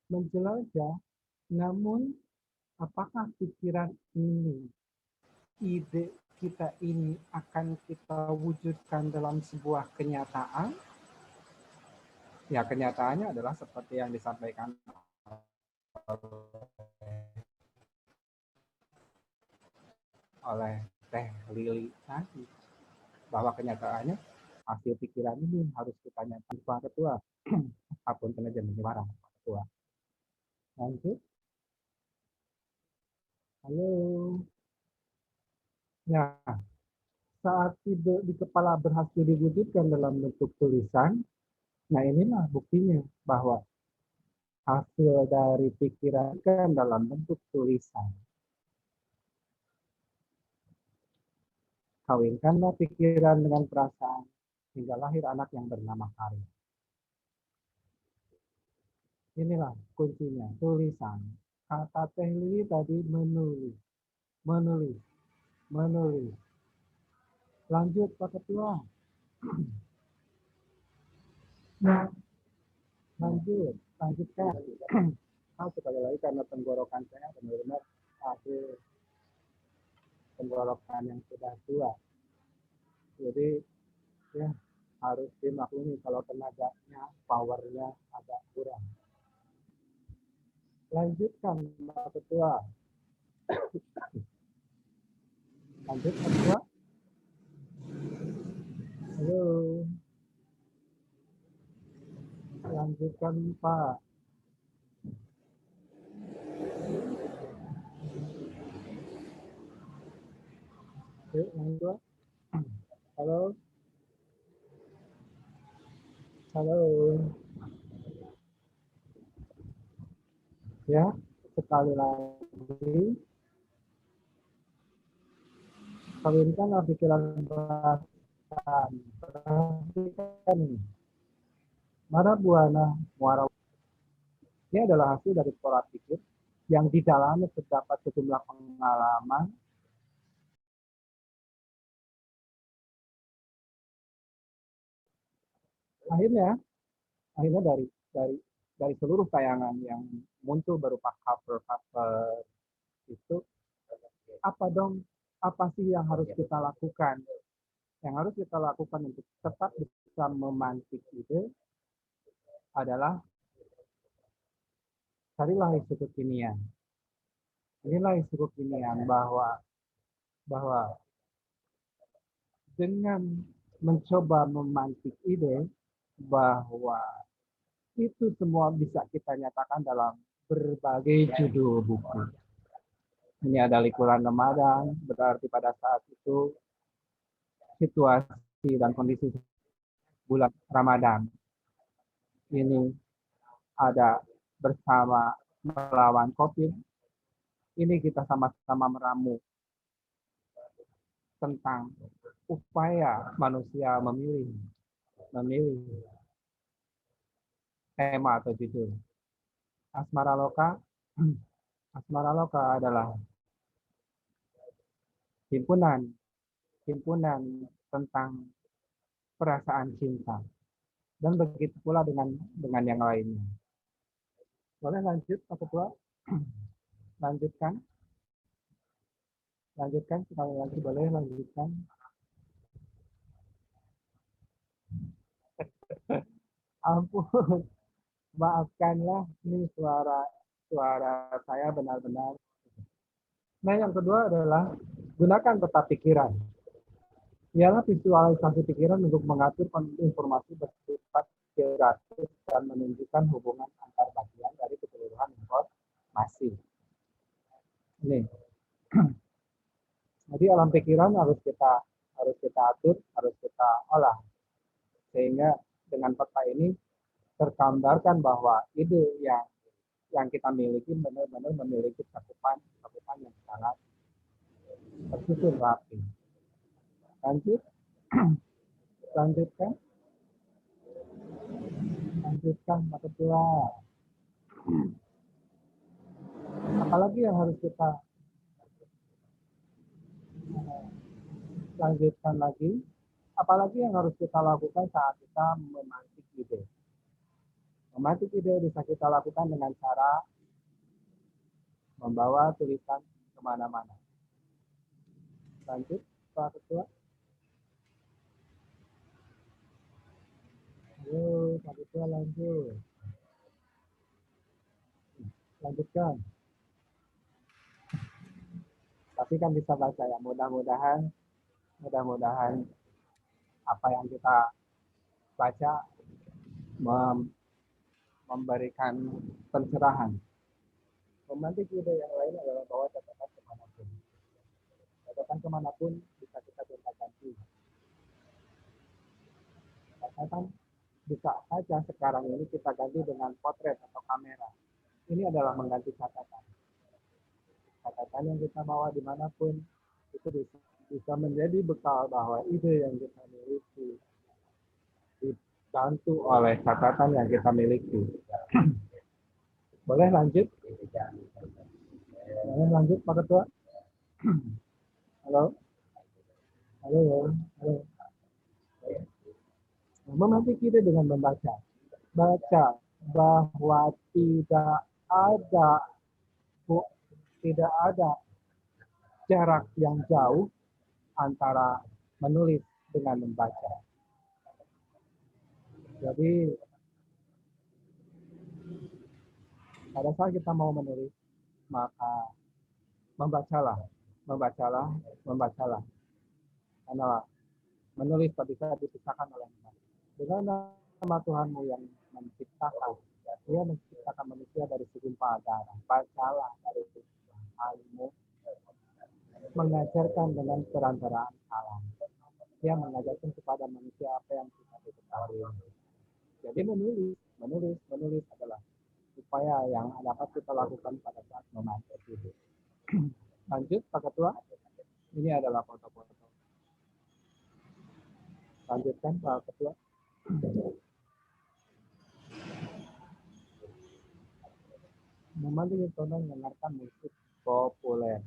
menjelajah, namun apakah pikiran ini, ide kita ini akan kita wujudkan dalam sebuah kenyataan? Ya, kenyataannya adalah seperti yang disampaikan oleh Teh Lili tadi, bahwa kenyataannya hasil pikiran ini harus kita nyatakan. Pak Ketua. Apapun tenaga menyebarang Pak Ketua. Lanjut. Halo. Nah, saat ide di kepala berhasil diwujudkan dalam bentuk tulisan, nah inilah buktinya bahwa hasil dari pikiran kan dalam bentuk tulisan. Kawinkanlah pikiran dengan perasaan, hingga lahir anak yang bernama Karya. Inilah kuncinya, tulisan. Kata Teh Lili tadi menulis, menulis, menulis. Lanjut Pak Ketua. Lanjutkan. Sekali lagi karena tenggorokan saya benar-benar hasil tenggorokan yang sudah tua. Jadi ya harus dimaklumi kalau tenaganya, powernya agak kurang. Lanjutkan Pak Ketua. Lanjut Pak Ketua. Halo. Lanjutkan Pak. Yuk, lanjut. Halo. Halo. Ya, sekali lagi. Kawinkanlah pikiran perasaan. Perhatikan ini. Mana buana muara. Ini adalah hasil dari pola pikir yang di dalamnya terdapat sejumlah pengalaman akhirnya dari seluruh tayangan yang muncul berupa cover itu apa sih yang harus kita lakukan? Yang harus kita lakukan untuk tetap bisa memantik ide adalah carilah isu kekinian. Inilah isu kekinian bahwa dengan mencoba memantik ide bahwa itu semua bisa kita nyatakan dalam berbagai judul buku. Ini ada likuran Ramadan, berarti pada saat itu situasi dan kondisi bulan Ramadan. Ini ada bersama melawan COVID. Ini kita sama-sama meramu tentang upaya manusia memilih tema atau judul. Asmara Loka adalah himpunan tentang perasaan cinta, dan begitu pula dengan yang lainnya. Boleh lanjut Pak Ketua? Lanjutkan sekali lagi, boleh lanjutkan. Ampun, maafkanlah, ini suara saya benar-benar. Nah, yang kedua adalah gunakan peta pikiran. Ialah visualisasi pikiran untuk mengatur informasi bersifat geografis dan menunjukkan hubungan antar bagian dari keseluruhan informasi. Ini. Jadi alam pikiran harus kita atur, harus kita olah. Sehingga dengan peta ini tergambarkan bahwa ide yang kita miliki benar-benar memiliki cakupan yang sangat tersusun rapi. Lanjutkan Pak Ketua. Apalagi yang harus kita lanjutkan lagi? Apalagi yang harus kita lakukan saat kita memantik ide? Memantik ide bisa kita lakukan dengan cara membawa tulisan kemana-mana. Lanjut Pak Ketua. Ayo, Pak Ketua lanjut. Lanjutkan. Tapi kan bisa baca ya. Mudah-mudahan apa yang kita baca memberikan pencerahan. Memantik ide yang lain adalah bawa catatan kemanapun. Catatan kemanapun bisa kita gonta-ganti. Catatan bisa saja sekarang ini kita ganti dengan potret atau kamera. Ini adalah mengganti catatan. Catatan yang kita bawa dimanapun itu bisa bisa menjadi bekal bahwa ide yang kita miliki dibantu oleh catatan yang kita miliki. Boleh lanjut? Boleh lanjut, Pak Ketua? Halo? Halo? Halo? Memantik ide dengan membaca. Baca bahwa tidak ada jarak yang jauh antara menulis dengan membaca. Jadi pada saat kita mau menulis, maka membacalah. Karena menulis tak bisa dipisahkan oleh membaca. Dengan nama Tuhanmu yang menciptakan, Dia menciptakan manusia dari segumpal darah. Bacalah dari Tuhanmu, mengajarkan dengan perantaraan alam. Dia mengajarkan kepada manusia apa yang tidak diketahui. Jadi menulis adalah upaya yang dapat kita lakukan pada saat memantik ide. Lanjut, Pak Ketua. Ini adalah foto-foto. Lanjutkan, Pak Ketua. Memantik itu mendengarkan musik populer.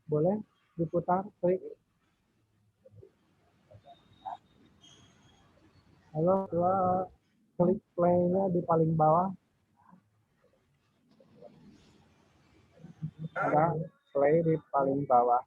Boleh diputar, klik. Halo, Ketua. Klik play-nya di paling bawah. Ada play di paling bawah.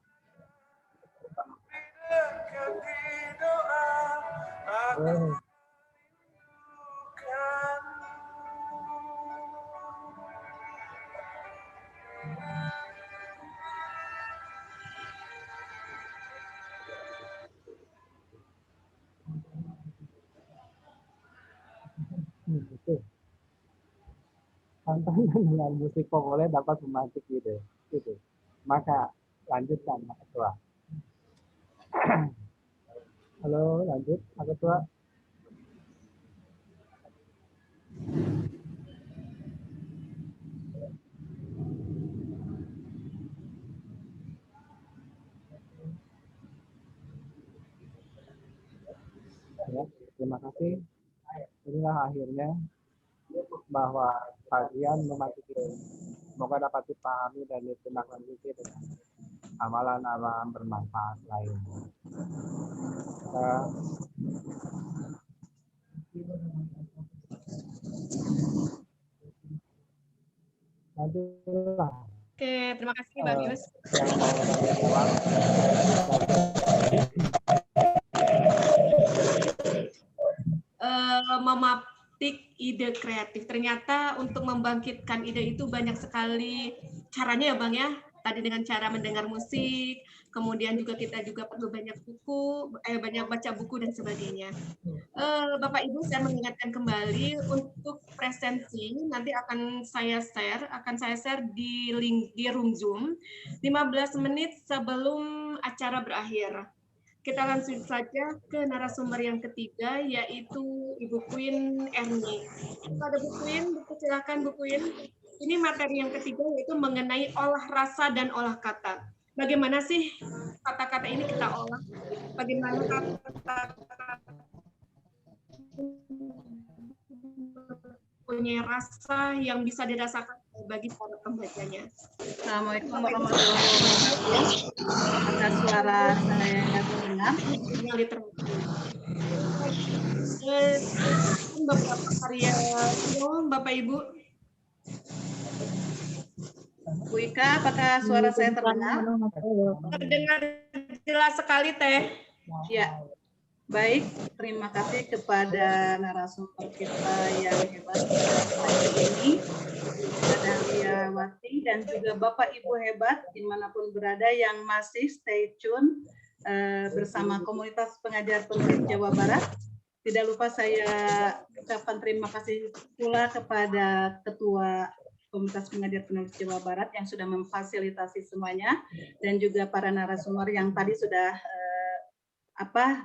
Itu. Tantangan dengan musik populer dapat memantik ide. Gitu. Maka lanjutkan, Pak Ketua. Halo, lanjut, Pak Ketua. Ya, terima kasih. Inilah akhirnya bahwa kajian memantik ide. Semoga dapat dipahami dan ditindaklanjuti dengan amalan-amalan bermanfaat lain. Lanjutlah. Oke, terima kasih Bang Yus. Memantik ide kreatif. Ternyata untuk membangkitkan ide itu banyak sekali caranya ya Bang ya. Tadi dengan cara mendengar musik, kemudian juga kita juga perlu banyak baca buku dan sebagainya. Bapak Ibu, saya mengingatkan kembali untuk presensi nanti akan saya share di link di room Zoom 15 menit sebelum acara berakhir. Kita langsung saja ke narasumber yang ketiga, yaitu Ibu Queen Erni. Kalau ada Bu Queen, silakan Bu Queen. Ini materi yang ketiga, yaitu mengenai olah rasa dan olah kata. Bagaimana sih kata-kata ini kita olah? Bagaimana kata-kata punya rasa yang bisa dirasakan bagi para pembacanya. Assalamualaikum warahmatullahi wabarakatuh. Ada suara saya terdengar? Beberapa karya Bapak Ibu. Bu Ika, apakah suara saya terdengar? Terdengar jelas sekali, Teh. Ya. Baik, terima kasih kepada narasumber kita yang hebat ini, kepada Liawati dan juga Bapak Ibu hebat dimanapun berada yang masih stay tune bersama komunitas pengajar penulis Jawa Barat. Tidak lupa saya ucapkan terima kasih pula kepada Ketua Komunitas Pengajar Penulis Jawa Barat yang sudah memfasilitasi semuanya dan juga para narasumber yang tadi sudah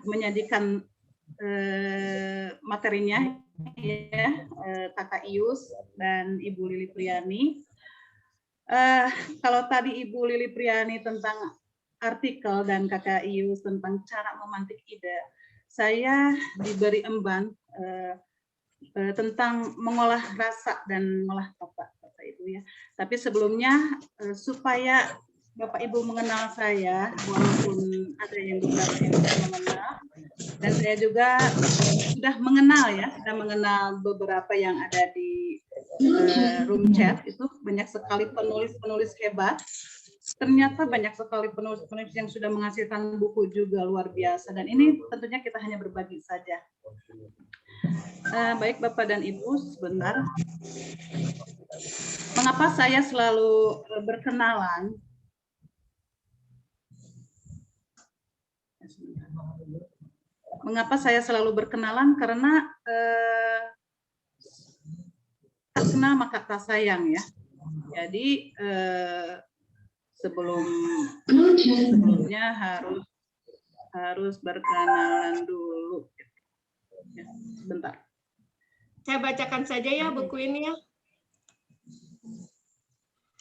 menyajikan materinya ya, Kakak Ius dan Ibu Lili Priani. Kalau tadi Ibu Lili Priani tentang artikel dan Kakak Ius tentang cara memantik ide, saya diberi emban tentang mengolah rasa dan mengolah Bapak Ibu ya. Tapi sebelumnya supaya Bapak Ibu mengenal saya, walaupun ada yang beberapa yang tidak mengenal, dan saya juga sudah mengenal beberapa yang ada di room chat, itu banyak sekali penulis-penulis hebat. Ternyata banyak sekali penulis-penulis yang sudah menghasilkan buku juga luar biasa, dan ini tentunya kita hanya berbagi saja. Baik Bapak dan Ibu, sebentar. Mengapa saya selalu berkenalan? Mengapa saya selalu berkenalan? Karena tak kenal maka tak sayang ya. Jadi sebelumnya harus berkenalan dulu. Ya, sebentar. Saya bacakan saja ya buku ini ya.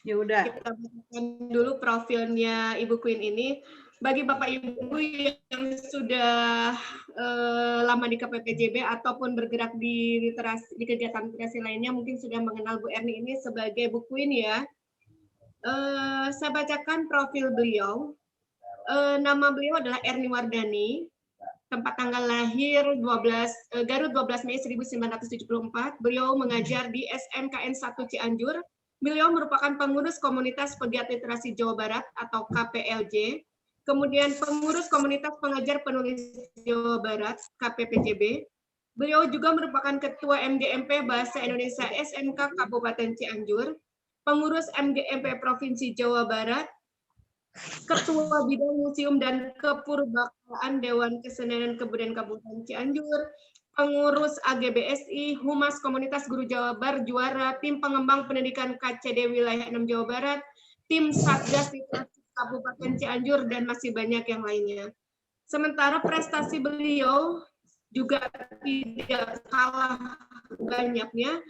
Ya udah. Kita bacakan dulu profilnya Ibu Queen ini. Bagi Bapak Ibu yang sudah lama di KPPJB ataupun bergerak di literasi, di kegiatan literasi lainnya, mungkin sudah mengenal Bu Erni ini sebagai Bu Queen ya. Saya bacakan profil beliau. Nama beliau adalah Erni Wardani. Tempat tanggal lahir Garut 12 Mei 1974. Beliau mengajar di SMKN 1 Cianjur. Beliau merupakan pengurus komunitas pegiat literasi Jawa Barat atau KPLJ. Kemudian pengurus komunitas pengajar penulis Jawa Barat KPPJB. Beliau juga merupakan ketua MGMP Bahasa Indonesia SMK Kabupaten Cianjur, pengurus MGMP Provinsi Jawa Barat, Ketua Bidang Museum dan Kepurbakaan Dewan Kesenian dan Kebudayaan Kabupaten Cianjur, pengurus AGBSI, Humas Komunitas Guru Jabar, juara tim pengembang pendidikan KCD Wilayah 6 Jawa Barat, tim Satgas Literasi Kabupaten Cianjur, dan masih banyak yang lainnya. Sementara prestasi beliau juga tidak kalah banyaknya.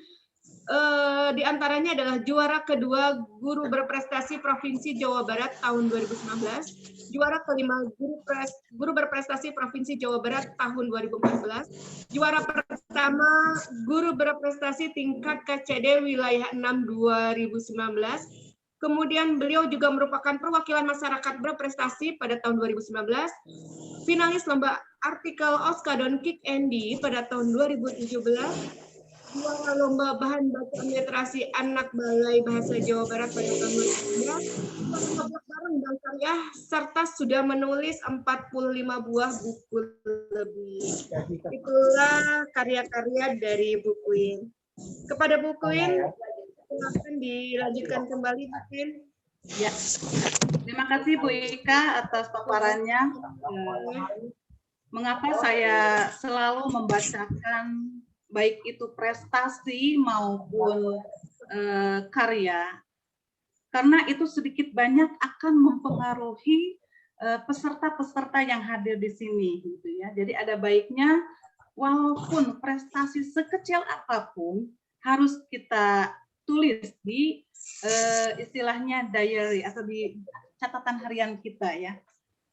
Di antaranya adalah juara kedua Guru Berprestasi Provinsi Jawa Barat tahun 2019, juara kelima Guru Berprestasi Provinsi Jawa Barat tahun 2014, juara pertama Guru Berprestasi tingkat KCD Wilayah 6 2019. Kemudian beliau juga merupakan perwakilan masyarakat berprestasi pada tahun 2019, finalis lomba artikel Oskadon Kick Andy pada tahun 2017, juara lomba bahan bacaan literasi anak Balai Bahasa Jawa Barat pada tahun 2019, bareng dan karya, serta sudah menulis 45 buah buku lebih. Itulah karya-karya dari Bu Queen. Kepada Bu Queen, silakan dilanjutkan kembali, Bu Queen. Ya. Terima kasih Bu Ika atas paparannya. Mengapa saya selalu membacakan baik itu prestasi maupun karya? Karena itu sedikit banyak akan mempengaruhi peserta-peserta yang hadir di sini, gitu ya. Jadi ada baiknya walaupun prestasi sekecil apapun harus kita tulis di istilahnya diary atau di catatan harian kita ya.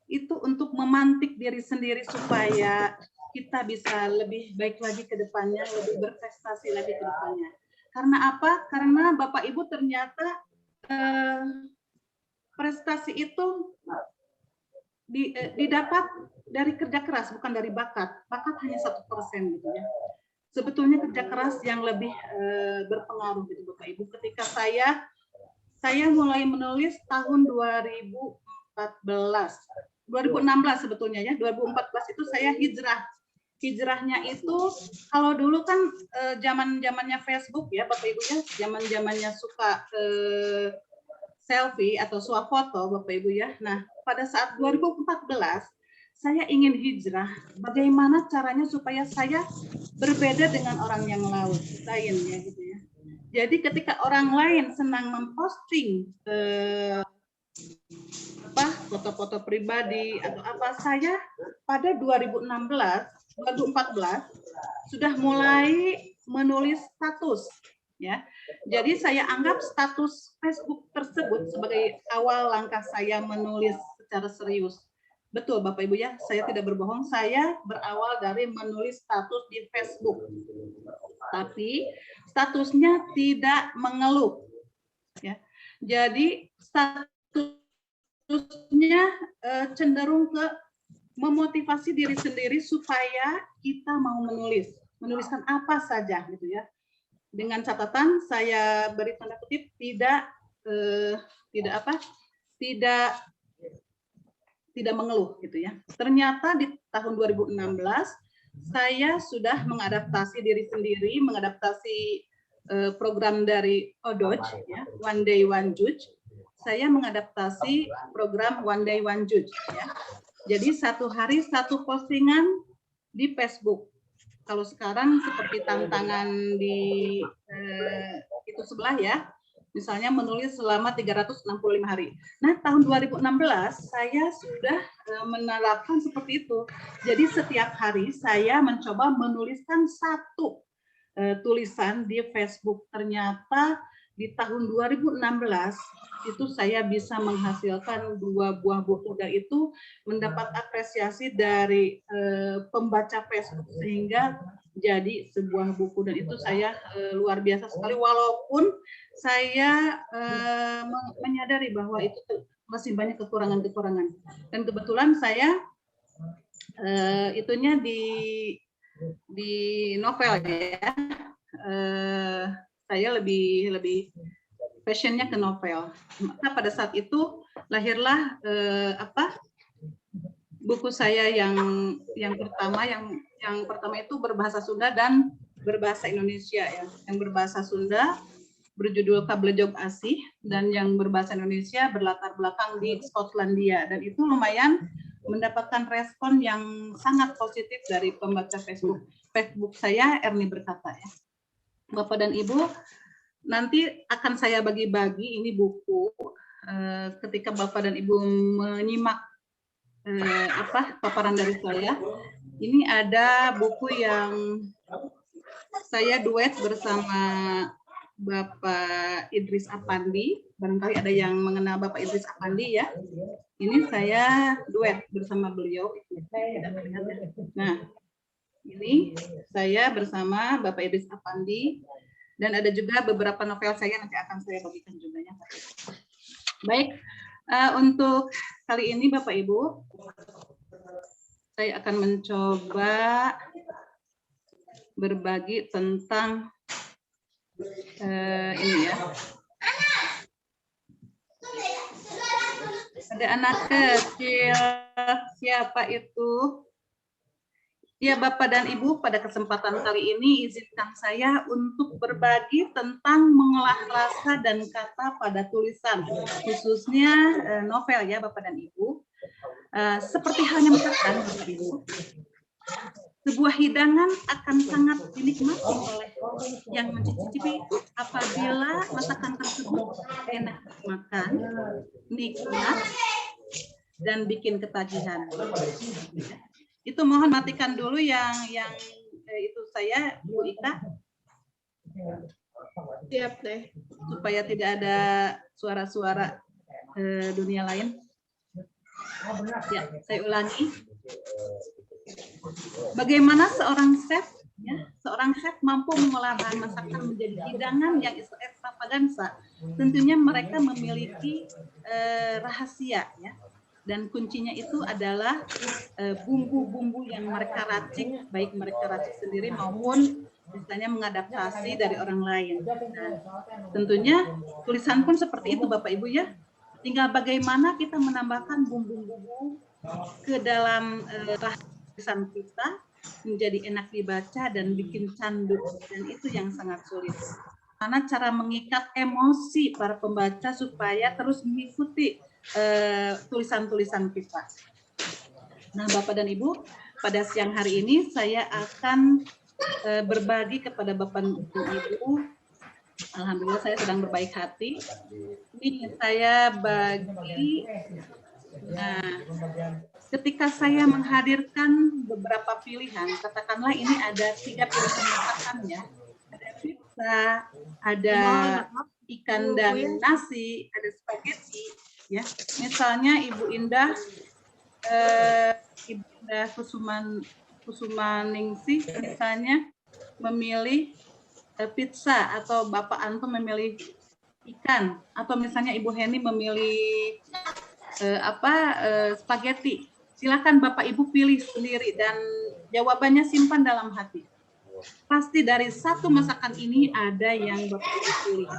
Itu untuk memantik diri sendiri supaya kita bisa lebih baik lagi ke depannya, lebih berprestasi lagi ke depannya. Karena apa? Karena Bapak Ibu ternyata prestasi itu didapat dari kerja keras, bukan dari bakat. Bakat hanya 1% gitu ya. Sebetulnya kerja keras yang lebih berpengaruh gitu Bapak Ibu. Ketika saya mulai menulis tahun 2016 sebetulnya ya. 2014 itu saya hijrah. Hijrahnya itu kalau dulu kan zaman-zamannya Facebook ya Bapak Ibu ya, zaman-zamannya suka selfie atau swafoto Bapak Ibu ya. Nah, pada saat 2014 saya ingin hijrah, bagaimana caranya supaya saya berbeda dengan orang yang lain ya gitu ya. Jadi ketika orang lain senang memposting foto-foto pribadi atau apa, saya pada 2014 sudah mulai menulis status ya. Jadi saya anggap status Facebook tersebut sebagai awal langkah saya menulis secara serius. Betul Bapak Ibu ya, saya tidak berbohong, saya berawal dari menulis status di Facebook. Tapi statusnya tidak mengeluh. Ya. Jadi statusnya cenderung ke memotivasi diri sendiri supaya kita mau menuliskan apa saja gitu ya. Dengan catatan saya beri tanda kutip tidak mengeluh gitu ya. Ternyata di tahun 2016 saya sudah mengadaptasi diri sendiri, mengadaptasi program dari ODOJ ya, One Day One Judge. Saya mengadaptasi program One Day One Judge ya. Jadi satu hari satu postingan di Facebook. Kalau sekarang seperti tantangan di itu sebelah ya. Misalnya menulis selama 365 hari. Nah, tahun 2016 saya sudah menerapkan seperti itu. Jadi setiap hari saya mencoba menuliskan satu tulisan di Facebook. Ternyata di tahun 2016 itu saya bisa menghasilkan 2 buah buku dan itu mendapat apresiasi dari pembaca Facebook sehingga jadi sebuah buku dan itu saya luar biasa sekali walaupun saya menyadari bahwa itu masih banyak kekurangan-kekurangan dan kebetulan saya itunya di novel ya saya lebih passionnya ke novel. Maka pada saat itu lahirlah buku saya yang pertama itu berbahasa Sunda dan berbahasa Indonesia ya. Yang berbahasa Sunda berjudul Kablejog Asih dan yang berbahasa Indonesia berlatar belakang di Skotlandia dan itu lumayan mendapatkan respon yang sangat positif dari pembaca Facebook saya Erni Berkata ya. Bapak dan Ibu, nanti akan saya bagi-bagi ini buku ketika Bapak dan Ibu menyimak paparan dari saya. Ini ada buku yang saya duet bersama Bapak Idris Apandi. Barangkali ada yang mengenal Bapak Idris Apandi ya. Ini saya duet bersama beliau. Nah, ini saya bersama Bapak Idris Apandi. Dan ada juga beberapa novel saya nanti akan saya bagikan juga ya. Baik, untuk kali ini Bapak Ibu, saya akan mencoba berbagi tentang ini ya. Ada anak kecil, siapa itu? Ya Bapak dan Ibu, pada kesempatan kali ini izinkan saya untuk berbagi tentang mengolah rasa dan kata pada tulisan, khususnya novel ya Bapak dan Ibu. Seperti halnya masakan Bapak Ibu, sebuah hidangan akan sangat dinikmati oleh yang mencicipi apabila masakan tersebut enak makan, nikmat, dan bikin ketagihan. Itu mohon matikan dulu yang itu saya Bu Ika. Siap deh. Supaya tidak ada suara-suara dunia lain. Ya, saya ulangi. Bagaimana seorang chef mampu mengolah bahan masakan menjadi hidangan yang ekstravaganza? Tentunya mereka memiliki rahasia ya. Dan kuncinya itu adalah bumbu-bumbu yang mereka racik, baik mereka racik sendiri maupun misalnya mengadaptasi dari orang lain. Nah, tentunya tulisan pun seperti itu Bapak Ibu ya. Tinggal bagaimana kita menambahkan bumbu-bumbu ke dalam tulisan kita menjadi enak dibaca dan bikin candu, dan itu yang sangat sulit. Karena cara mengikat emosi para pembaca supaya terus mengikuti tulisan-tulisan kita. Nah, Bapak dan Ibu, pada siang hari ini saya akan berbagi kepada Bapak dan Ibu. Alhamdulillah saya sedang berbaik hati. Ini saya bagi. Nah, ketika saya menghadirkan beberapa pilihan, katakanlah ini ada 3 pilihan masakan ya. Ada pizza, ada ikan dan nasi, ada spaghetti. Ya, misalnya Ibu Indah Kusumaningsih misalnya memilih pizza, atau Bapak Antum memilih ikan, atau misalnya Ibu Heni memilih spaghetti. Silakan Bapak Ibu pilih sendiri dan jawabannya simpan dalam hati. Pasti dari satu masakan ini ada yang Bapak Ibu pilih.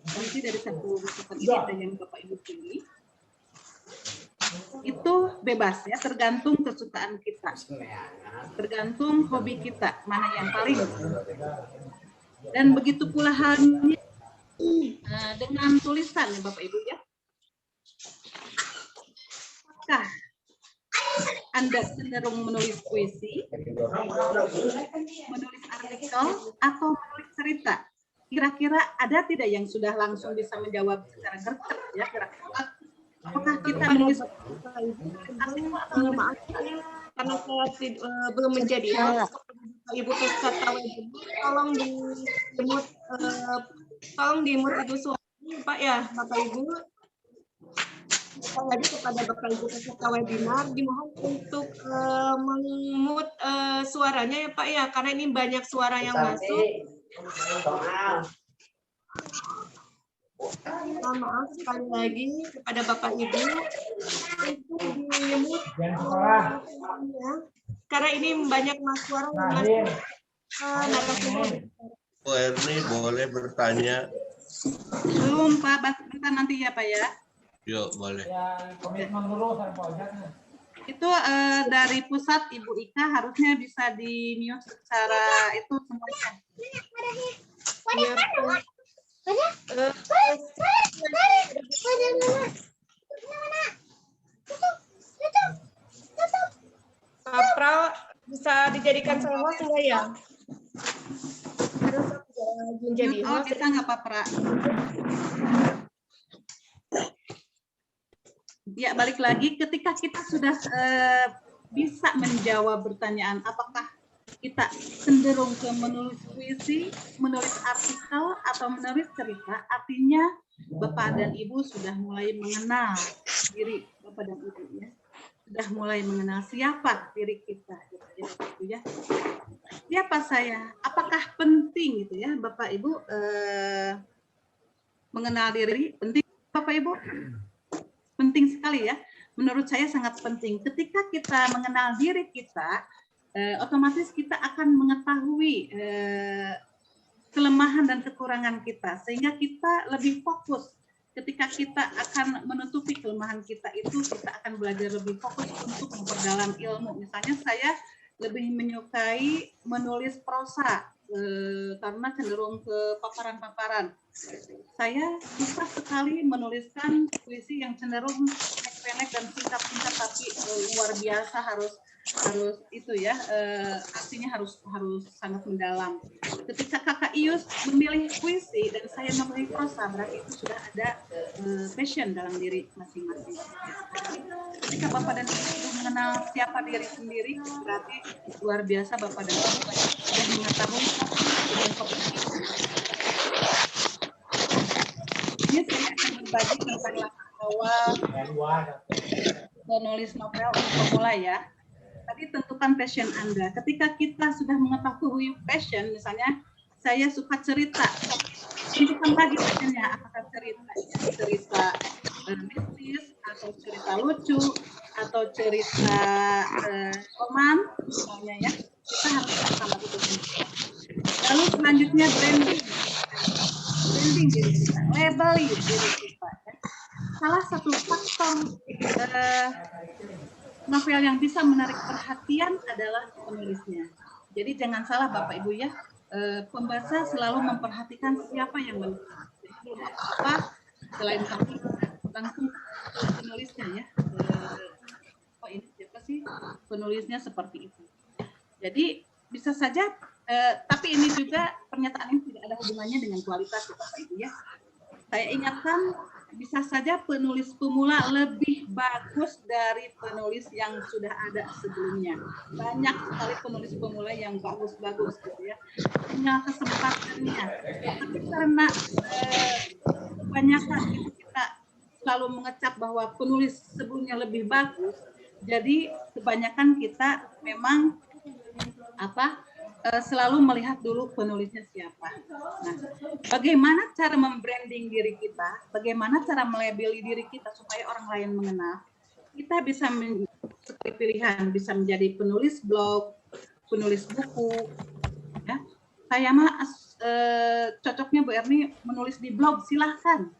Pasti dari satu masakan ini ada yang Bapak Ibu pilih. Itu bebas ya, tergantung kesukaan kita, tergantung hobi kita, mana yang paling. Dan begitu pula halnya dengan tulisan ya Bapak Ibu ya. Apakah Anda cenderung menulis puisi, menulis artikel, atau menulis cerita? Kira-kira ada tidak yang sudah langsung bisa menjawab secara gercep ya kira-kira? Apakah kita menulis karena saya belum menjadi host, Ibu peserta webinar, tolong di-mute Ibu suaranya Pak ya, Bapak Ibu. Lagi kepada Bapak Ibu peserta webinar, dimohon untuk meng-mute suaranya ya Pak ya, karena ini banyak suara yang masuk. Mohon maaf sekali lagi kepada Bapak Ibu untuk di-mute karena ini banyak suara yang masuk narasumber. Bu Erni boleh bertanya? Belum Pak, bentar nanti ya Pak ya. Yuk boleh. Itu dari pusat Ibu Ika harusnya bisa di-mute secara itu semuanya. Pak Pra bisa dijadikan saya host enggak ya? Harus menjadi host. Bisa nggak Pak Pra? Ya, balik lagi ketika kita sudah bisa menjawab pertanyaan apakah kita cenderung ke menulis puisi, menulis artikel, atau menulis cerita, artinya Bapak dan Ibu sudah mulai mengenal diri Bapak dan Ibu ya. Sudah mulai mengenal siapa diri kita gitu ya. Siapa saya? Apakah penting gitu ya Bapak Ibu mengenal diri? Penting Bapak Ibu? Penting sekali ya. Menurut saya sangat penting. Ketika kita mengenal diri kita, otomatis kita akan mengetahui kelemahan dan kekurangan kita, sehingga kita lebih fokus. Ketika kita akan menutupi kelemahan kita itu, kita akan belajar lebih fokus untuk memperdalam ilmu. Misalnya saya lebih menyukai menulis prosa karena cenderung ke paparan-paparan. Saya suka sekali menuliskan puisi yang cenderung pendek dan singkat-singkat, tapi luar biasa harus itu ya, artinya harus sangat mendalam. Ketika Kakak Ius memilih puisi dan saya memilih prosa, berarti itu sudah ada passion dalam diri masing-masing. Ketika Bapak dan Ibu mengenal siapa diri sendiri, berarti luar biasa Bapak dan Ibu sudah mengetahui dengan kompetensi. Ini saya akan berbagi tentang langkah awal menulis novel untuk pemula ya. Tadi tentukan passion Anda. Ketika kita sudah mengetahui passion, misalnya saya suka cerita, tentukan lagi passionnya, apakah cerita mistis, atau cerita lucu, atau cerita roman, misalnya ya. Kita harus sama itu. Lalu selanjutnya branding diri kita, labeling diri kita. Ya. Salah satu faktor novel yang bisa menarik perhatian adalah penulisnya. Jadi jangan salah Bapak Ibu ya, pembaca selalu memperhatikan siapa yang menulis. Apa selain kami langsung penulisnya ya. Oh ini siapa sih penulisnya seperti itu. Jadi bisa saja, tapi ini juga pernyataan ini tidak ada hubungannya dengan kualitas Bapak Ibu ya. Saya ingatkan, bisa saja penulis pemula lebih bagus dari penulis yang sudah ada sebelumnya. Banyak sekali penulis pemula yang bagus-bagus gitu ya. Punya kesempatannya. Tapi karena kebanyakan kita selalu mengecap bahwa penulis sebelumnya lebih bagus, jadi kebanyakan kita memang selalu melihat dulu penulisnya siapa. Nah, bagaimana cara membranding diri kita, bagaimana cara melabeli diri kita supaya orang lain mengenal, kita bisa seperti pilihan, bisa menjadi penulis blog, penulis buku. Ya. Saya mah cocoknya Bu Erni menulis di blog, silahkan.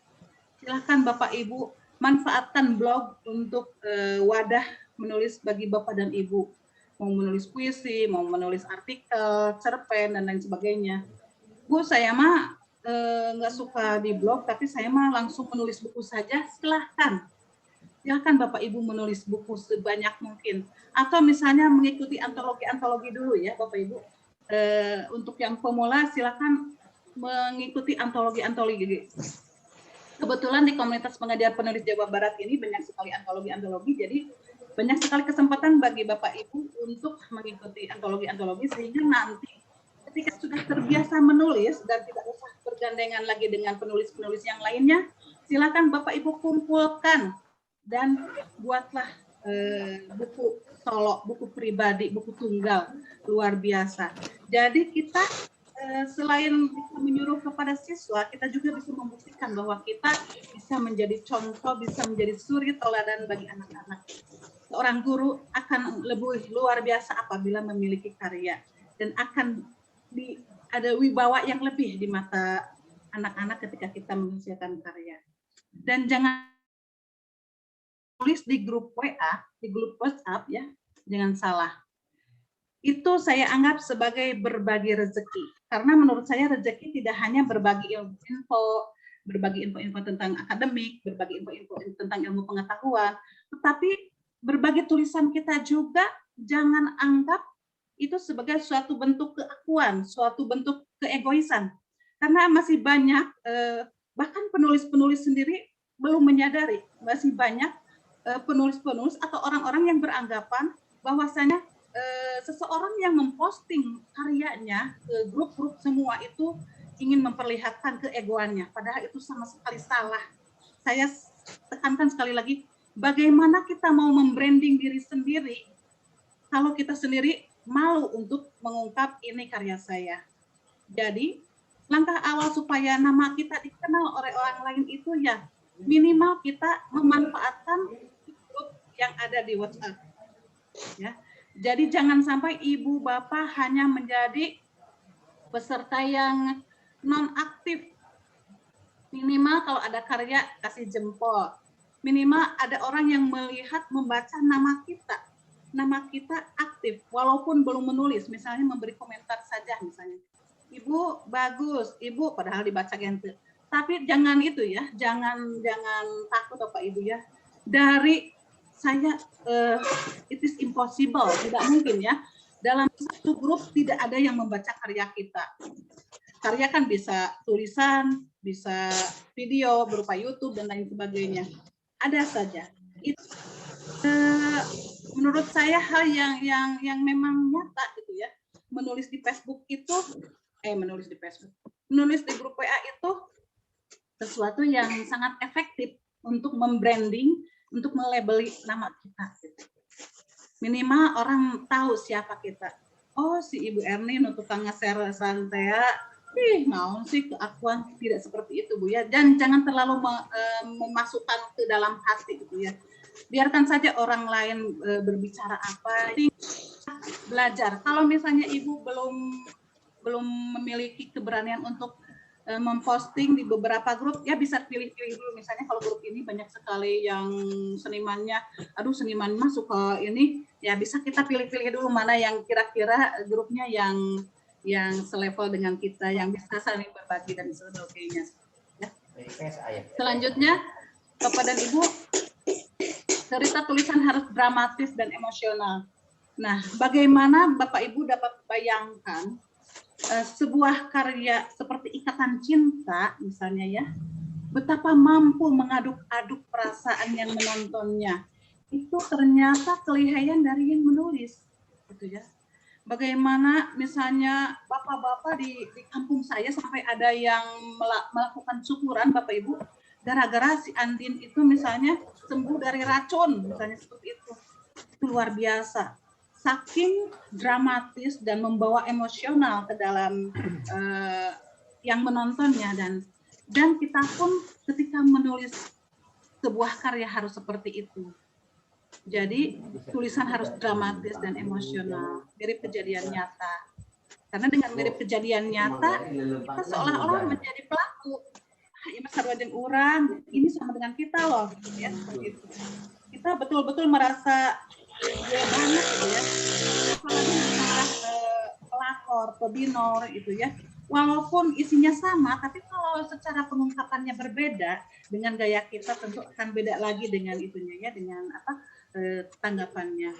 Silahkan Bapak Ibu manfaatkan blog untuk wadah menulis bagi Bapak dan Ibu. Mau menulis puisi, mau menulis artikel, cerpen, dan lain sebagainya. Bu, saya mah nggak suka di blog, tapi saya mah langsung menulis buku saja, silahkan. Silahkan Bapak Ibu menulis buku sebanyak mungkin. Atau misalnya mengikuti antologi-antologi dulu ya Bapak Ibu. Untuk yang pemula silahkan mengikuti antologi-antologi. Kebetulan di komunitas pengajar penulis Jawa Barat ini banyak sekali antologi-antologi, jadi banyak sekali kesempatan bagi Bapak Ibu untuk mengikuti antologi-antologi sehingga nanti ketika sudah terbiasa menulis dan tidak usah bergandengan lagi dengan penulis-penulis yang lainnya, silakan Bapak Ibu kumpulkan dan buatlah buku solo, buku pribadi, buku tunggal luar biasa. Jadi kita selain bisa menyuruh kepada siswa, kita juga bisa membuktikan bahwa kita bisa menjadi contoh, bisa menjadi suri teladan bagi anak-anak. Seorang guru akan lebih luar biasa apabila memiliki karya dan akan ada wibawa yang lebih di mata anak-anak ketika kita menghasilkan karya. Dan jangan tulis di grup WA, di grup WhatsApp ya, jangan salah. Itu saya anggap sebagai berbagi rezeki. Karena menurut saya rezeki tidak hanya berbagi info, berbagi info-info tentang akademik, berbagi info-info tentang ilmu pengetahuan, tetapi berbagi tulisan kita juga jangan anggap itu sebagai suatu bentuk keakuan, suatu bentuk keegoisan. Karena masih banyak, bahkan penulis-penulis sendiri belum menyadari, masih banyak penulis-penulis atau orang-orang yang beranggapan bahwasanya seseorang yang memposting karyanya ke grup-grup semua itu ingin memperlihatkan keegoannya, padahal itu sama sekali salah. Saya tekankan sekali lagi, bagaimana kita mau membranding diri sendiri kalau kita sendiri malu untuk mengungkap ini karya saya. Jadi langkah awal supaya nama kita dikenal oleh orang lain itu ya minimal kita memanfaatkan grup yang ada di WhatsApp. Ya. Jadi jangan sampai ibu bapak hanya menjadi peserta yang non aktif. Minimal kalau ada karya kasih jempol. Minimal ada orang yang melihat membaca nama kita. Nama kita aktif walaupun belum menulis, misalnya memberi komentar saja misalnya. Ibu bagus, ibu padahal dibaca gente. Tapi jangan itu ya, jangan takut Bapak Ibu ya. Dari saya it is impossible, tidak mungkin ya. Dalam satu grup tidak ada yang membaca karya kita. Karya kan bisa tulisan, bisa video berupa YouTube dan lain sebagainya. Ada saja. Itu menurut saya hal yang memang nyata gitu ya. Menulis di Facebook itu menulis di grup WA itu sesuatu yang sangat efektif untuk membranding, untuk melabeli nama kita. Minimal orang tahu siapa kita. Oh, si Ibu Erni tukang nge-share santea. Naon sih keakuan, tidak seperti itu Bu ya. Dan jangan terlalu memasukkan ke dalam hati gitu ya. Biarkan saja orang lain berbicara apa. Belajar. Kalau misalnya Ibu belum memiliki keberanian untuk memposting di beberapa grup, ya bisa pilih-pilih dulu. Misalnya kalau grup ini banyak sekali yang senimannya, seniman mah suka ini, ya bisa kita pilih-pilih dulu mana yang kira-kira grupnya yang selevel dengan kita, yang bisa saling berbagi dan sebagainya. Ya. Selanjutnya, Bapak dan Ibu, cerita tulisan harus dramatis dan emosional. Nah, bagaimana Bapak Ibu dapat bayangkan sebuah karya seperti Ikatan Cinta misalnya ya, betapa mampu mengaduk-aduk perasaan yang menontonnya. Itu ternyata kelihayan dari yang menulis, gitu ya. Bagaimana misalnya bapak-bapak di kampung saya sampai ada yang melakukan syukuran Bapak Ibu gara-gara si Andin itu misalnya sembuh dari racun, misalnya seperti itu. Itu luar biasa. Saking dramatis dan membawa emosional ke dalam yang menontonnya, dan kita pun ketika menulis sebuah karya harus seperti itu. Jadi tulisan harus dramatis dan emosional, mirip kejadian nyata. Karena dengan mirip kejadian nyata, kita seolah-olah menjadi pelaku. Ya Mas Sarwajeng Urang, ini sama dengan kita loh, gitu ya. Gitu. Kita betul-betul merasa banget, gitu ya. Apalagi masalah pelakor, pebinor, itu ya. Walaupun isinya sama, tapi kalau secara pengungkapannya berbeda dengan gaya kita, tentu akan beda lagi dengan itunya ya, dengan apa tanggapannya.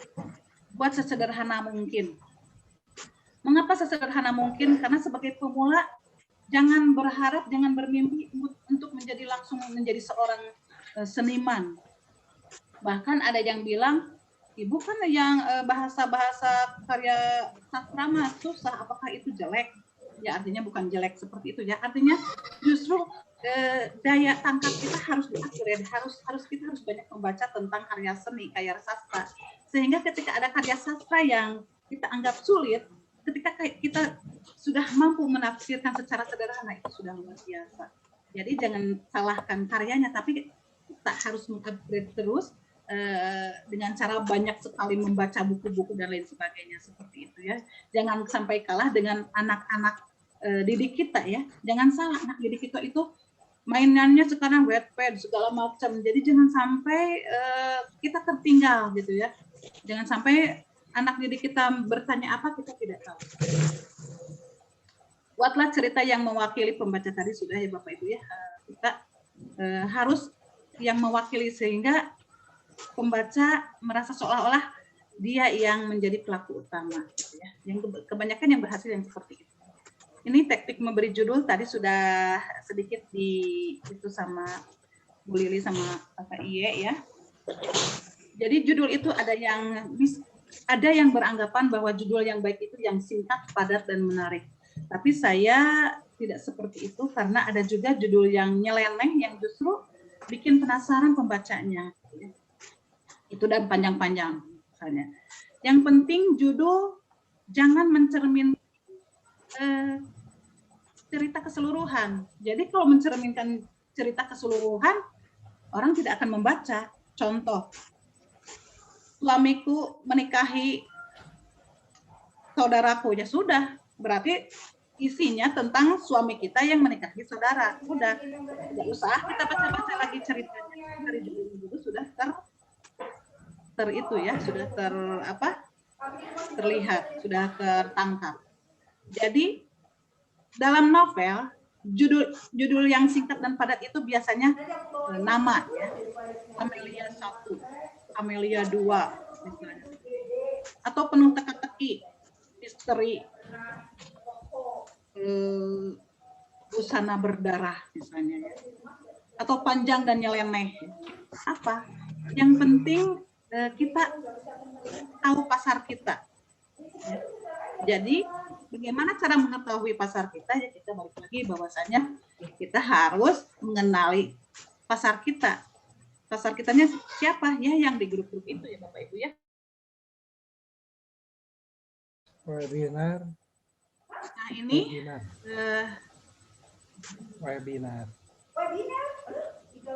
Buat sesederhana mungkin. Mengapa sesederhana mungkin? Karena sebagai pemula jangan berharap, jangan bermimpi untuk langsung menjadi seorang seniman. Bahkan ada yang bilang, Ibu kan yang bahasa-bahasa karya sastra mah susah, apakah itu jelek? Ya artinya bukan jelek seperti itu ya. Artinya justru daya tangkap kita harus di-upgrade, kita harus banyak membaca tentang karya seni, karya sastra. Sehingga ketika ada karya sastra yang kita anggap sulit, ketika kita sudah mampu menafsirkan secara sederhana, itu sudah luar biasa. Jadi jangan salahkan karyanya, tapi kita harus mengupgrade terus dengan cara banyak sekali membaca buku-buku dan lain sebagainya seperti itu ya. Jangan sampai kalah dengan anak-anak didik kita ya. Jangan salah, anak didik kita itu mainannya sekarang Wattpad segala macam. Jadi jangan sampai kita tertinggal gitu ya. Jangan sampai anak didik kita bertanya apa kita tidak tahu. Buatlah cerita yang mewakili pembaca tadi sudah ya Bapak Ibu ya. Kita harus yang mewakili sehingga pembaca merasa seolah-olah dia yang menjadi pelaku utama. Gitu ya. Yang kebanyakan yang berhasil yang seperti itu. Ini teknik memberi judul tadi sudah sedikit itu sama Bu Lili sama Kakak Iye ya. Jadi judul itu ada yang beranggapan bahwa judul yang baik itu yang singkat, padat, dan menarik. Tapi saya tidak seperti itu karena ada juga judul yang nyeleneh yang justru bikin penasaran pembacanya. Itu dan panjang-panjang misalnya. Yang penting judul jangan mencerminkan cerita keseluruhan. Jadi kalau mencerminkan cerita keseluruhan, orang tidak akan membaca. Contoh, suamiku menikahi saudaraku, ya sudah, berarti isinya tentang suami kita yang menikahi saudara. Udah, tidak usah kita baca-baca lagi ceritanya. Dari judul sudah terlihat, sudah tertangkap. Jadi dalam novel judul yang singkat dan padat itu biasanya nama ya. Amelia 1, Amelia 2 misalnya. Atau penuh teka-teki, misteri, busana berdarah misalnya ya. Atau panjang dan nyeleneh. Apa? Yang penting kita tahu pasar kita. Ya. Jadi bagaimana cara mengetahui pasar kita? Ya kita balik lagi bahwasanya kita harus mengenali pasar kita. Pasar kitanya siapa? Ya yang di grup-grup itu ya Bapak Ibu ya. Webinar. Nah ini webinar.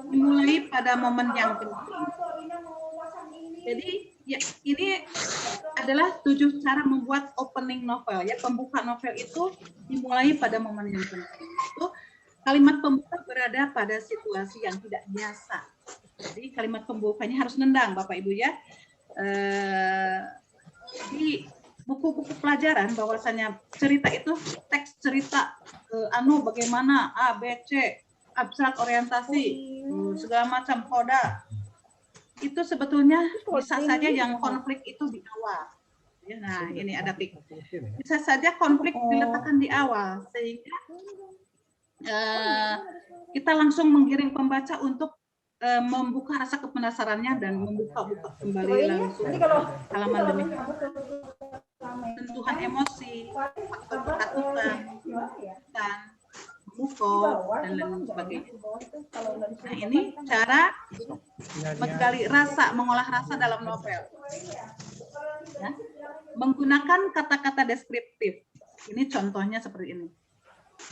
Dimulai pada momen yang penting. Jadi ya ini adalah 7 cara membuat opening novel ya. Pembuka novel itu dimulai pada momen yang penting. Itu kalimat pembuka berada pada situasi yang tidak biasa. Jadi kalimat pembukanya harus nendang Bapak Ibu ya. Di buku-buku pelajaran bahwasanya cerita itu teks cerita bagaimana A, B, C, abstrak orientasi, segala macam koda. Itu sebetulnya bisa saja yang konflik itu di awal. Ya, nah, ini ada bisa saja konflik diletakkan di awal sehingga kita langsung menggiring pembaca untuk membuka rasa kepenasarannya dan membuka-buka kembali langsung halaman demi sentuhan emosi, faktor ketakutan, dan buku, dan lain sebagainya. Nah, ini cara menggali rasa, mengolah rasa dalam novel. Ya. Menggunakan kata-kata deskriptif. Ini contohnya seperti ini.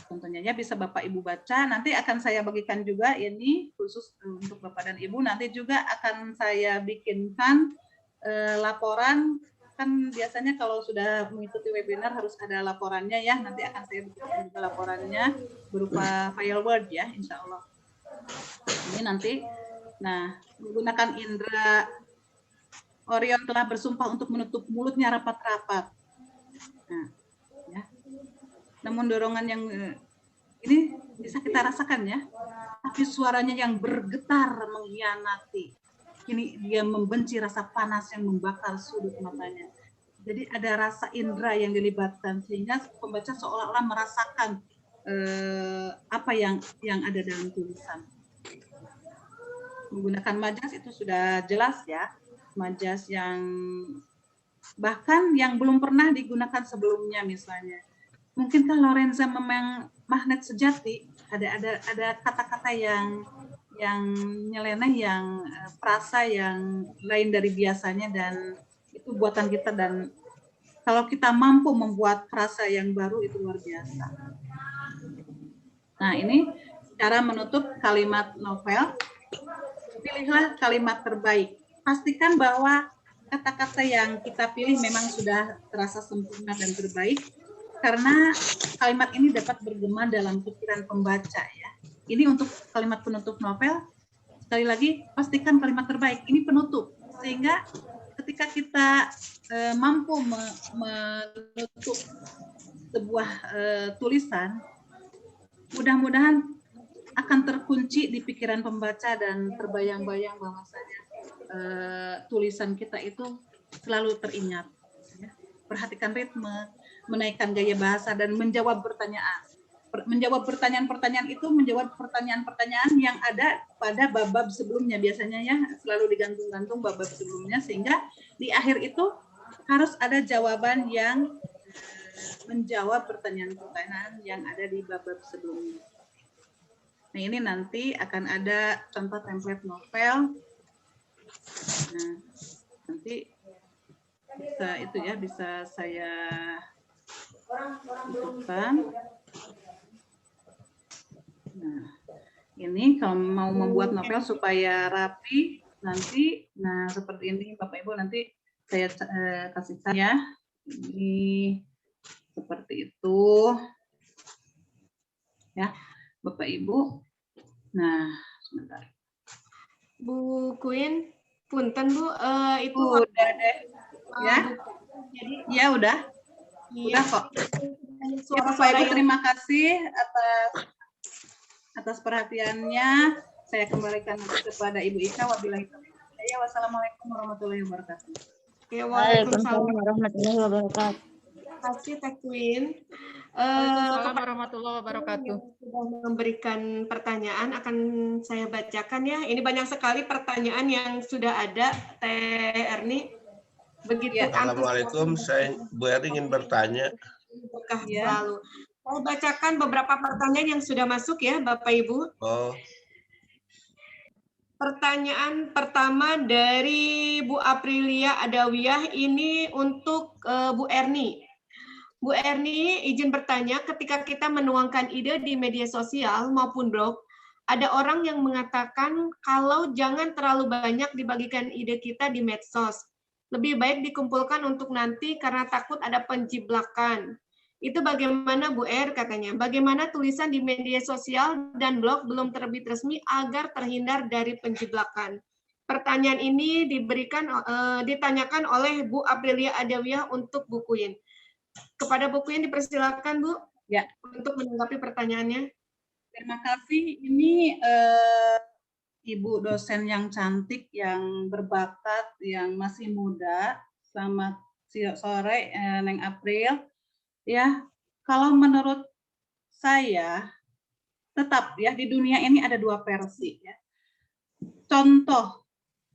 Contohnya ya bisa Bapak Ibu baca. Nanti akan saya bagikan juga ini khusus untuk Bapak dan Ibu. Nanti juga akan saya bikinkan laporan. Kan biasanya kalau sudah mengikuti webinar harus ada laporannya ya. Nanti akan saya bikin juga laporannya berupa file Word ya, insya Allah. Ini nanti, nah menggunakan indera, Orion telah bersumpah untuk menutup mulutnya rapat-rapat. Nah, ya. Namun dorongan yang ini bisa kita rasakan ya. Tapi suaranya yang bergetar mengkhianati. Ini dia membenci rasa panas yang membakar sudut matanya. Jadi ada rasa indera yang dilibatkan sehingga pembaca seolah-olah merasakan apa yang ada dalam tulisan. Menggunakan majas itu sudah jelas ya. Majas yang bahkan yang belum pernah digunakan sebelumnya misalnya. Mungkinkah Lorenza memang magnet sejati? Ada kata-kata yang nyeleneh, yang frasa yang lain dari biasanya, dan itu buatan kita, dan kalau kita mampu membuat frasa yang baru itu luar biasa. Nah, ini cara menutup kalimat novel. Pilihlah kalimat terbaik. Pastikan bahwa kata-kata yang kita pilih memang sudah terasa sempurna dan terbaik, karena kalimat ini dapat bergema dalam pikiran pembaca ya. Ini untuk kalimat penutup novel. Sekali lagi, pastikan kalimat terbaik. Ini penutup, sehingga ketika kita mampu menutup sebuah tulisan, mudah-mudahan akan terkunci di pikiran pembaca dan terbayang-bayang bahwasanya tulisan kita itu selalu teringat. Perhatikan ritme, menaikkan gaya bahasa, dan menjawab pertanyaan. Menjawab pertanyaan-pertanyaan itu menjawab pertanyaan-pertanyaan yang ada pada bab-bab sebelumnya. Biasanya ya selalu digantung-gantung bab-bab sebelumnya, sehingga di akhir itu harus ada jawaban yang menjawab pertanyaan-pertanyaan yang ada di bab-bab sebelumnya. Nah, ini nanti akan ada contoh template novel. Nah, nanti bisa itu ya, bisa saya tunjukkan. Nah, ini kalau mau membuat novel supaya rapi nanti, nah seperti ini Bapak Ibu, nanti saya kasih saya ini seperti itu ya Bapak Ibu. Nah, sebentar. Bu Queen, punten Bu, itu udah deh ya. Jadi ya udah kok. Ya, Bapak Ibu, terima kasih atas perhatiannya. Saya kembalikan kepada Ibu Ika. Wabillahi taufiq. Wassalamualaikum warahmatullahi wabarakatuh. Ya, waalaikumsalam warahmatullahi wabarakatuh. Terima kasih Teh Queen. Waalaikumsalam warahmatullahi wabarakatuh. Sudah memberikan pertanyaan, akan saya bacakan ya. Ini banyak sekali pertanyaan yang sudah ada, Teh Erni. Begitu. Assalamualaikum, Bu Erni ingin bertanya. Berkah selalu. Saya bacakan beberapa pertanyaan yang sudah masuk ya, Bapak Ibu. Oh. Pertanyaan pertama dari Bu Aprilia Adawiyah, ini untuk Bu Erni. Bu Erni, izin bertanya, ketika kita menuangkan ide di media sosial maupun blog, ada orang yang mengatakan kalau jangan terlalu banyak dibagikan ide kita di medsos. Lebih baik dikumpulkan untuk nanti karena takut ada penjiblakan. Itu bagaimana Bu Er katanya? Bagaimana tulisan di media sosial dan blog belum terbit resmi agar terhindar dari penjiblakan? Pertanyaan ini ditanyakan oleh Bu Aprilia Adawiyah untuk Bu Queen. Kepada Bu Queen dipersilakan Bu ya untuk menanggapi pertanyaannya. Terima kasih. Ini Ibu dosen yang cantik, yang berbakat, yang masih muda. Selamat sore, Neng April. Ya, kalau menurut saya tetap ya di dunia ini ada dua versi ya. Contoh,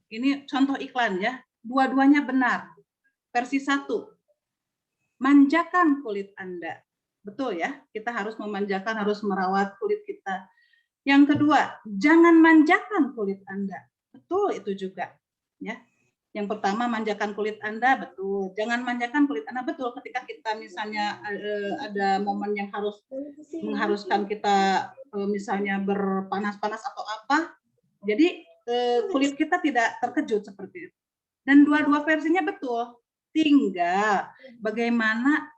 ini contoh iklan ya. Dua-duanya benar. Versi 1, manjakan kulit Anda. Betul ya, kita harus memanjakan, harus merawat kulit kita. Yang kedua, jangan manjakan kulit Anda. Betul itu juga. Ya. Yang pertama, manjakan kulit Anda, betul. Jangan manjakan kulit Anda, betul. Ketika kita misalnya ada momen yang mengharuskan kita misalnya berpanas-panas atau apa, jadi kulit kita tidak terkejut seperti itu. Dan dua-dua versinya betul. Tinggal bagaimana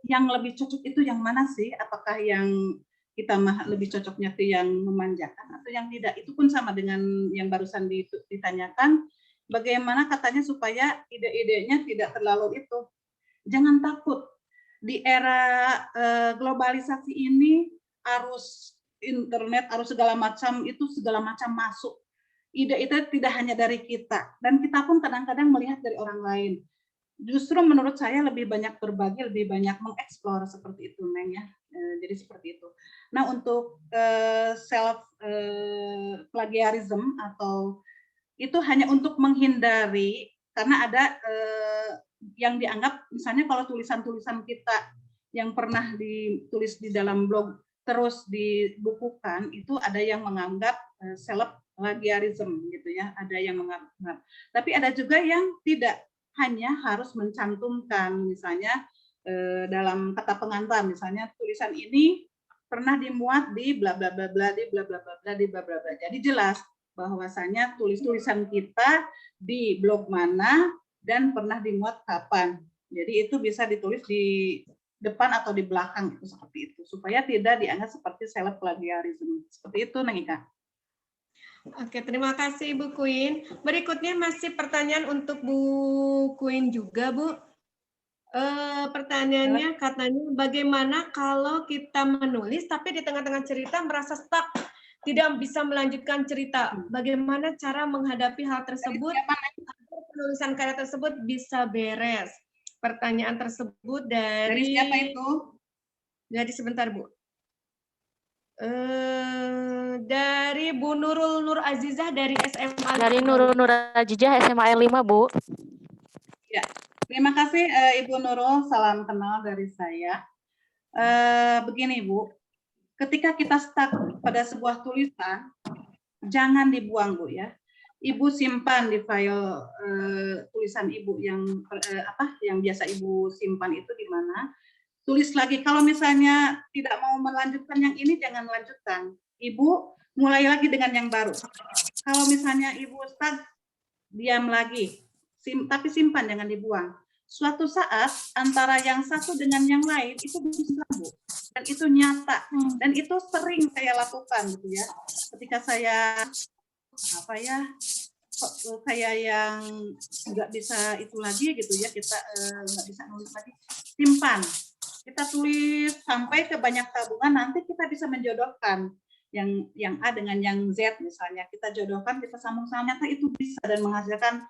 yang lebih cocok itu yang mana sih? Apakah yang kita lebih cocoknya ke yang memanjakan atau yang tidak? Itu pun sama dengan yang barusan ditanyakan. Bagaimana katanya supaya ide-idenya tidak terlalu itu. Jangan takut. Di era globalisasi ini, arus internet, arus segala macam masuk. Ide itu tidak hanya dari kita. Dan kita pun kadang-kadang melihat dari orang lain. Justru menurut saya lebih banyak berbagi, lebih banyak mengeksplor seperti itu, Neng ya. Jadi seperti itu. Nah, untuk self plagiarism atau itu hanya untuk menghindari, karena ada yang dianggap misalnya kalau tulisan-tulisan kita yang pernah ditulis di dalam blog terus dibukukan, itu ada yang menganggap self plagiarism gitu ya, ada yang menganggap. Tapi ada juga yang tidak, hanya harus mencantumkan misalnya dalam kata pengantar, misalnya tulisan ini pernah dimuat di bla bla bla bla di bla bla bla bla di bla bla bla. Jadi jelas bahwasanya tulisan kita di blog mana dan pernah dimuat kapan. Jadi itu bisa ditulis di depan atau di belakang, itu seperti itu, supaya tidak dianggap seperti self plagiarism. Seperti itu, Neng Ika. Oke, terima kasih Bu Queen. Berikutnya masih pertanyaan untuk Bu Queen juga, Bu. Pertanyaannya katanya, bagaimana kalau kita menulis tapi di tengah-tengah cerita merasa stuck, tidak bisa melanjutkan cerita? Bagaimana cara menghadapi hal tersebut agar penulisan karya tersebut bisa beres? Pertanyaan tersebut dari siapa itu? Dari sebentar, Bu. Dari Bu Nurul Nur Azizah dari SMA. Dari Nurul Nur Azizah SMA 5, Bu. Ya, terima kasih Ibu Nurul, salam kenal dari saya. Begini Bu, ketika kita stuck pada sebuah tulisan, jangan dibuang Bu ya. Ibu simpan di file tulisan Ibu yang biasa Ibu simpan itu di mana. Tulis lagi, kalau misalnya tidak mau melanjutkan yang ini, jangan lanjutkan. Ibu mulai lagi dengan yang baru. Kalau misalnya Ibu stuck, diam lagi. Tapi simpan, jangan dibuang. Suatu saat, antara yang satu dengan yang lain, itu bisa Bu. Dan itu nyata. Dan itu sering saya lakukan gitu ya. Ketika saya, saya yang nggak bisa itu lagi gitu ya, kita nggak bisa nulis lagi, simpan. Kita tulis sampai ke banyak tabungan, nanti kita bisa menjodohkan yang A dengan yang Z misalnya, kita jodohkan, kita sambung-sambung, ternyata itu bisa dan menghasilkan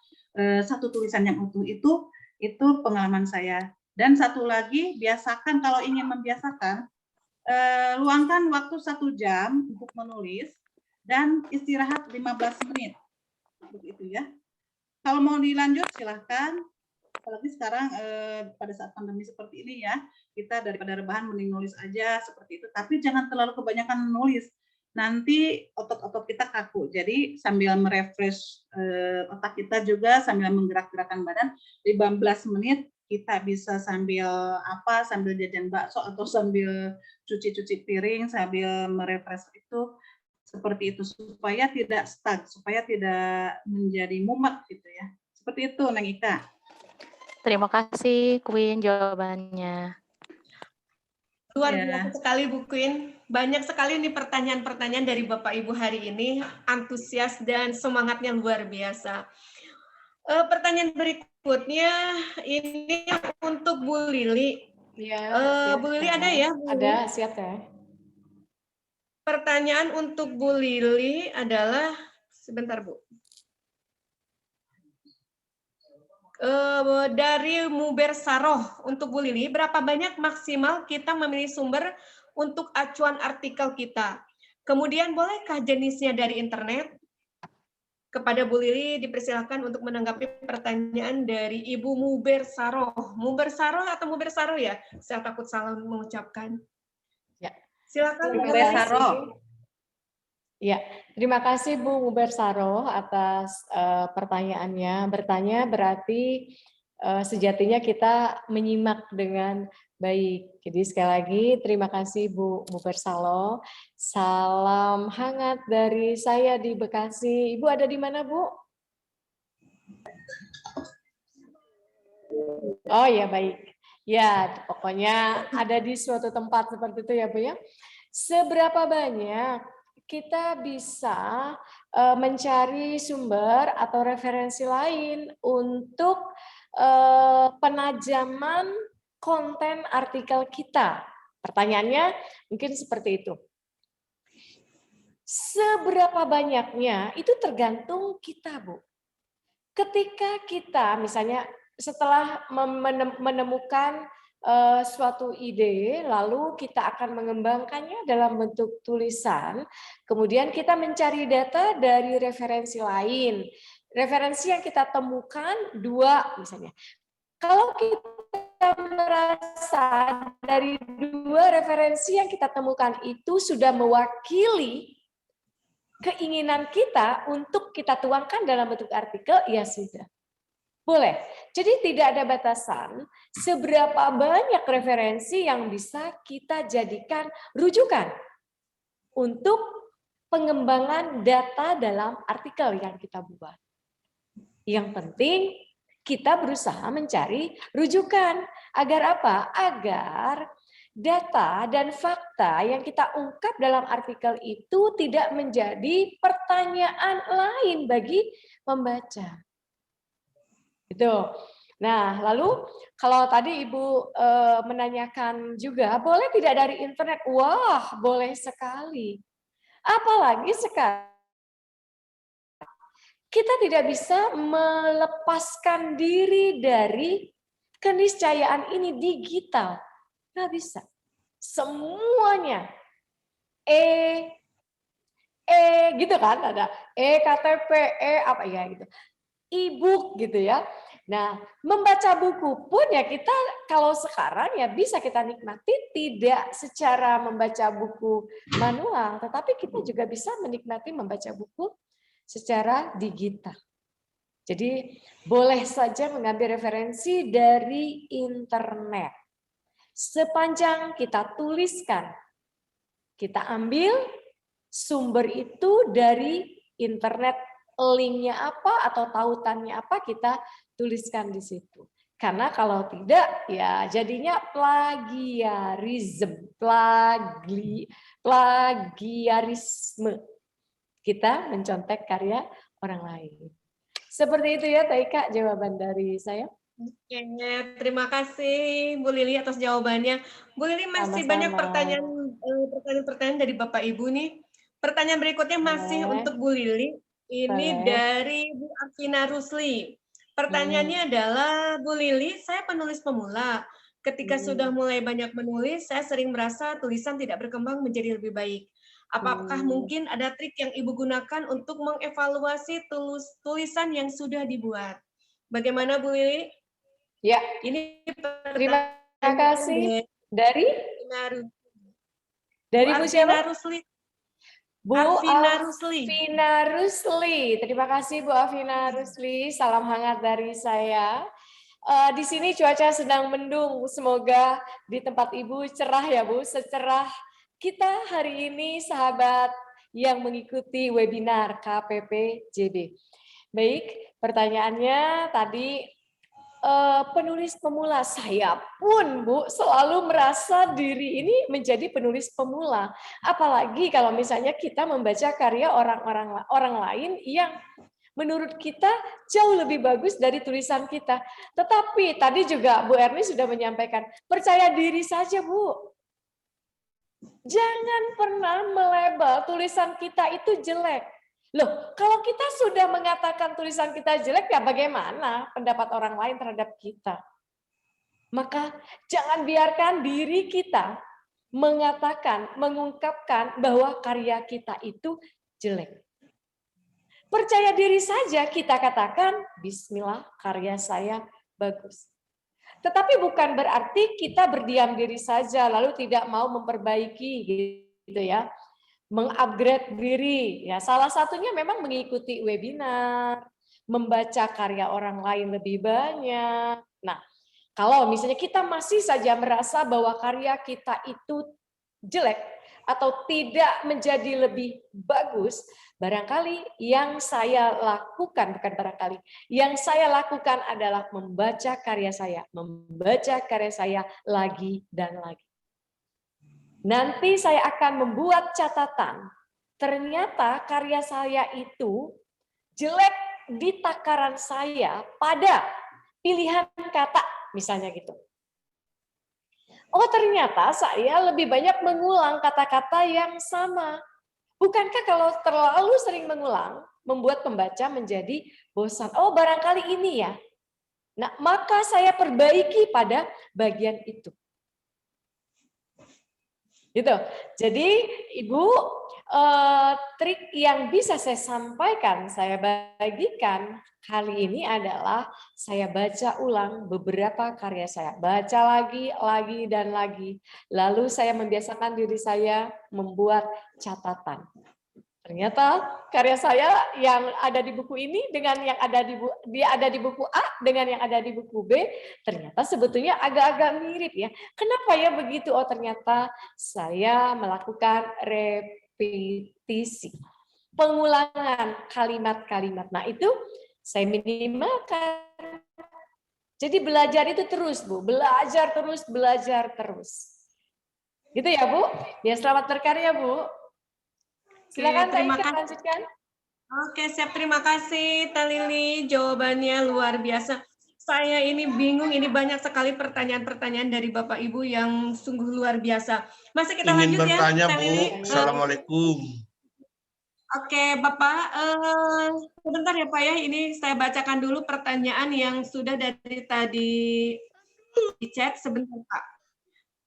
satu tulisan yang utuh. Itu pengalaman saya. Dan satu lagi, biasakan, kalau ingin membiasakan, luangkan waktu 1 jam untuk menulis dan istirahat 15 menit, begitu ya. Kalau mau dilanjut silahkan. Apalagi sekarang pada saat pandemi seperti ini ya, kita daripada rebahan mending nulis aja seperti itu. Tapi jangan terlalu kebanyakan nulis, nanti otot-otot kita kaku. Jadi sambil merefresh otak kita juga, sambil menggerak-gerakkan badan, 15 menit kita bisa sambil sambil jajan bakso atau sambil cuci-cuci piring, sambil merefresh itu, seperti itu, supaya tidak stuck, supaya tidak menjadi mumet gitu ya. Seperti itu, Neng Ika. Terima kasih, Queen, jawabannya. Luar biasa sekali, Bu Queen. Banyak sekali nih pertanyaan-pertanyaan dari Bapak Ibu hari ini. Antusias dan semangatnya luar biasa. Pertanyaan berikutnya ini untuk Bu Lili. Ya, Bu Lili ada ya? Bu? Ada, siap ya. Pertanyaan untuk Bu Lili adalah, sebentar Bu. Dari Muber Saroh, untuk Bu Lili, berapa banyak maksimal kita memilih sumber untuk acuan artikel kita? Kemudian bolehkah jenisnya dari internet? kepada Bu Lili dipersilakan untuk menanggapi pertanyaan dari Ibu Mubersaroh. Mubersaroh atau Mubersaroh ya? Saya takut salah mengucapkan. Ya. Silakan Bu Mubersaroh. Ya, terima kasih Bu Mubersaroh atas pertanyaannya. Bertanya berarti sejatinya kita menyimak dengan baik. Jadi sekali lagi terima kasih Bu Mubersaroh. Salam hangat dari saya di Bekasi. Ibu ada di mana, Bu? Oh ya, baik. Ya, pokoknya ada di suatu tempat seperti itu ya, Bu ya. Seberapa banyak kita bisa mencari sumber atau referensi lain untuk penajaman konten artikel kita? Pertanyaannya mungkin seperti itu. Seberapa banyaknya itu tergantung kita, Bu. Ketika kita misalnya setelah menemukan suatu ide, lalu kita akan mengembangkannya dalam bentuk tulisan, kemudian kita mencari data dari referensi lain. Referensi yang kita temukan dua misalnya. Kalau kita merasa dari dua referensi yang kita temukan itu sudah mewakili keinginan kita untuk kita tuangkan dalam bentuk artikel, ya sudah. Boleh. Jadi tidak ada batasan seberapa banyak referensi yang bisa kita jadikan rujukan untuk pengembangan data dalam artikel yang kita buat. Yang penting kita berusaha mencari rujukan. Agar apa? Agar data dan fakta yang kita ungkap dalam artikel itu tidak menjadi pertanyaan lain bagi pembaca. Itu. Nah, lalu kalau tadi Ibu menanyakan juga, boleh tidak dari internet? Wah, boleh sekali. Apalagi sekarang kita tidak bisa melepaskan diri dari keniscayaan ini digital. Nggak bisa. Semuanya. Gitu kan, ada KTP, apa ya gitu. E-book gitu ya. Nah, membaca buku pun ya kita kalau sekarang ya bisa kita nikmati tidak secara membaca buku manual, tetapi kita juga bisa menikmati membaca buku secara digital. Jadi boleh saja mengambil referensi dari internet. Sepanjang kita tuliskan, kita ambil sumber itu dari internet, linknya apa atau tautannya apa kita tuliskan di situ. Karena kalau tidak ya jadinya plagiarisme. Kita mencontek karya orang lain. Seperti itu ya Taika jawaban dari saya. Oke, terima kasih Bu Lili atas jawabannya. Bu Lili masih banyak pertanyaan dari Bapak Ibu nih. Pertanyaan berikutnya masih untuk Bu Lili. Ini dari Bu Afina Rusli. Pertanyaannya adalah, Bu Lili, saya penulis pemula. Ketika sudah mulai banyak menulis, saya sering merasa tulisan tidak berkembang menjadi lebih baik. Apakah mungkin ada trik yang Ibu gunakan untuk mengevaluasi tulisan yang sudah dibuat? Bagaimana Bu Lili? Ya, ini terima kasih dari Bu siapa? Rusli. Bu Afina Rusli. Terima kasih Bu Afina Rusli. Salam hangat dari saya. Di sini cuaca sedang mendung. Semoga di tempat Ibu cerah ya Bu. Secerah kita hari ini sahabat yang mengikuti webinar KPPJB. Baik, pertanyaannya tadi penulis pemula. Saya pun Bu selalu merasa diri ini menjadi penulis pemula. Apalagi kalau misalnya kita membaca karya orang lain yang menurut kita jauh lebih bagus dari tulisan kita. Tetapi tadi juga Bu Erni sudah menyampaikan, percaya diri saja Bu. Jangan pernah melabel tulisan kita itu jelek. Loh, kalau kita sudah mengatakan tulisan kita jelek, ya bagaimana pendapat orang lain terhadap kita? Maka jangan biarkan diri kita mengatakan, mengungkapkan bahwa karya kita itu jelek. Percaya diri saja kita katakan, bismillah, karya saya bagus. Tetapi bukan berarti kita berdiam diri saja lalu tidak mau memperbaiki gitu ya. Mengupgrade diri. Ya, salah satunya memang mengikuti webinar, membaca karya orang lain lebih banyak. Nah, kalau misalnya kita masih saja merasa bahwa karya kita itu jelek atau tidak menjadi lebih bagus, barangkali yang saya lakukan, bukan barangkali, yang saya lakukan adalah membaca karya saya lagi dan lagi. Nanti saya akan membuat catatan, ternyata karya saya itu jelek di takaran saya pada pilihan kata, misalnya gitu. Oh, ternyata saya lebih banyak mengulang kata-kata yang sama. Bukankah kalau terlalu sering mengulang, membuat pembaca menjadi bosan? Oh, barangkali ini ya. Nah, maka saya perbaiki pada bagian itu. Gitu. Jadi, Ibu, trik yang bisa saya sampaikan, saya bagikan kali ini adalah saya baca ulang beberapa karya saya. Baca lagi, dan lagi. Lalu saya membiasakan diri saya membuat catatan. Ternyata karya saya yang ada di buku ini dengan yang ada di buku A dengan yang ada di buku B ternyata sebetulnya agak-agak mirip ya. Kenapa ya begitu? Oh, ternyata saya melakukan repetisi. Pengulangan kalimat-kalimat. Nah, itu saya minimalkan. Jadi belajar itu terus, Bu. Belajar terus. Gitu ya, Bu? Ya, selamat berkarya, Bu. Silakan, terima Taika, kasih. lanjutkan. Oke, siap. Terima kasih, Talili. Jawabannya luar biasa. Saya ini bingung, ini banyak sekali pertanyaan-pertanyaan dari Bapak Ibu yang sungguh luar biasa. Masih kita Ingin lanjut ya, bertanya, Talili. Bu. Assalamualaikum. Oke, Bapak, sebentar ya Pak ya, ini saya bacakan dulu pertanyaan yang sudah dari tadi di chat, sebentar Pak.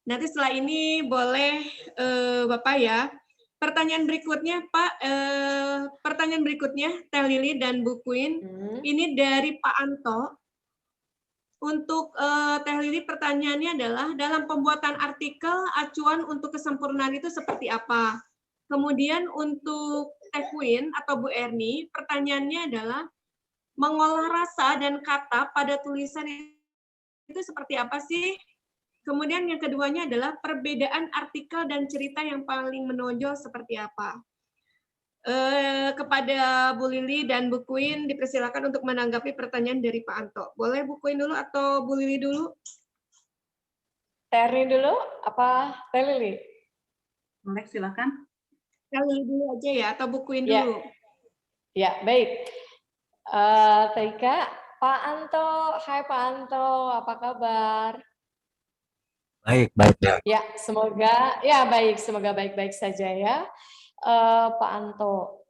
Nanti setelah ini boleh Bapak ya. Pertanyaan berikutnya Pak, pertanyaan berikutnya Teh Lili dan Bu Queen, ini dari Pak Anto. Untuk Teh Lili pertanyaannya adalah, dalam pembuatan artikel, acuan untuk kesempurnaan itu seperti apa? Kemudian untuk Teh Queen atau Bu Erni, pertanyaannya adalah, mengolah rasa dan kata pada tulisan itu seperti apa sih? Kemudian yang keduanya adalah perbedaan artikel dan cerita yang paling menonjol seperti apa? Kepada Bu Lili dan Bu Queen dipersilakan untuk menanggapi pertanyaan dari Pak Anto. Boleh Bu Queen dulu atau Bu Lili dulu? Terni dulu apa Teh Lili? Boleh, silakan. Teh Lili dulu aja ya atau Bu Queen dulu? Ya, baik. Taika, Pak Anto, hai Pak Anto, apa kabar? Baik. Ya, semoga baik-baik saja ya. Pak Anto,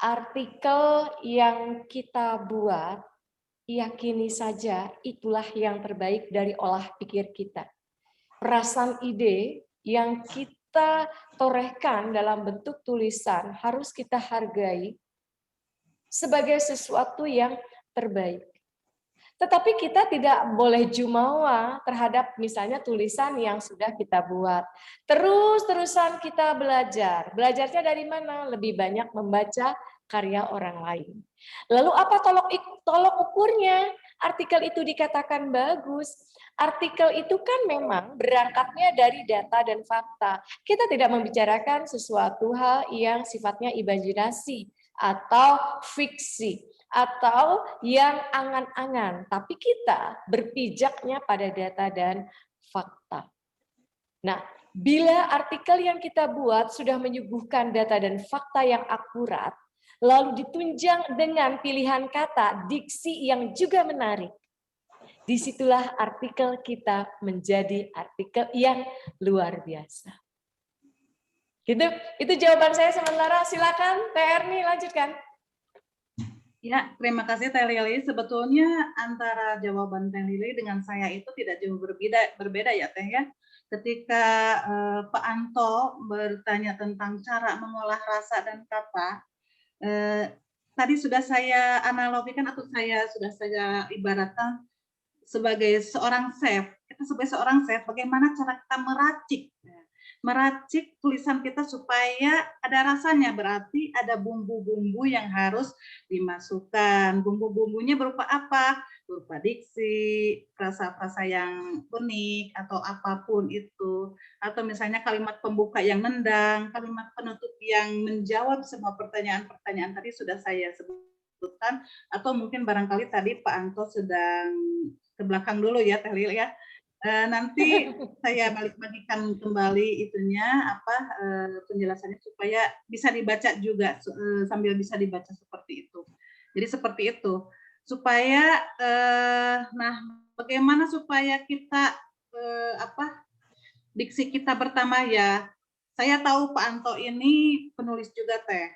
artikel yang kita buat, yakini saja itulah yang terbaik dari olah pikir kita. Perasaan ide yang kita torehkan dalam bentuk tulisan harus kita hargai sebagai sesuatu yang terbaik. Tetapi kita tidak boleh jumawa terhadap misalnya tulisan yang sudah kita buat. Terus-terusan kita belajar. Belajarnya dari mana? Lebih banyak membaca karya orang lain. Lalu apa tolok ukurnya? Artikel itu dikatakan bagus. Artikel itu kan memang berangkatnya dari data dan fakta. Kita tidak membicarakan sesuatu hal yang sifatnya imajinasi atau fiksi, atau yang angan-angan, tapi kita berpijaknya pada data dan fakta. Nah, bila artikel yang kita buat sudah menyuguhkan data dan fakta yang akurat, lalu ditunjang dengan pilihan kata, diksi yang juga menarik, disitulah artikel kita menjadi artikel yang luar biasa. Gitu, itu jawaban saya sementara. Silakan, Teh Erni lanjutkan. Ya, terima kasih Teh Lili. Sebetulnya antara jawaban Teh Lili dengan saya itu tidak jauh berbeda ya Teh ya. Ketika Pak Anto bertanya tentang cara mengolah rasa dan kata, tadi sudah saya analogikan atau sudah saya ibaratkan sebagai seorang chef. Kita sebagai seorang chef, bagaimana cara kita meracik tulisan kita supaya ada rasanya, berarti ada bumbu-bumbu yang harus dimasukkan. Bumbu-bumbunya berupa apa? Berupa diksi, frasa-frasa yang unik, atau apapun itu. Atau misalnya kalimat pembuka yang nendang, kalimat penutup yang menjawab semua pertanyaan-pertanyaan tadi sudah saya sebutkan, atau mungkin barangkali tadi Pak Anto sedang ke belakang dulu ya, Teh Lil ya. Nanti saya balik-balikan kembali itunya penjelasannya supaya bisa dibaca juga sambil bisa dibaca seperti itu. Jadi seperti itu supaya nah bagaimana supaya kita diksi kita pertama ya. Saya tahu Pak Anto ini penulis juga Teh.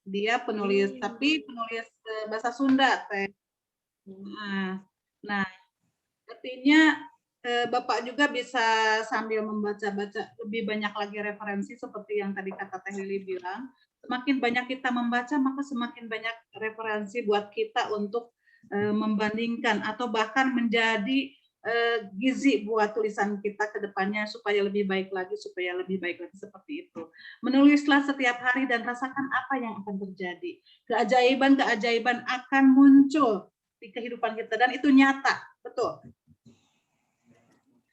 Dia penulis tapi penulis bahasa Sunda Teh. Nah artinya Bapak juga bisa sambil membaca-baca lebih banyak lagi referensi seperti yang tadi kata Teh Lili bilang. Semakin banyak kita membaca, maka semakin banyak referensi buat kita untuk membandingkan atau bahkan menjadi gizi buat tulisan kita ke depannya supaya lebih baik lagi seperti itu. Menulislah setiap hari dan rasakan apa yang akan terjadi. Keajaiban-keajaiban akan muncul di kehidupan kita dan itu nyata, betul.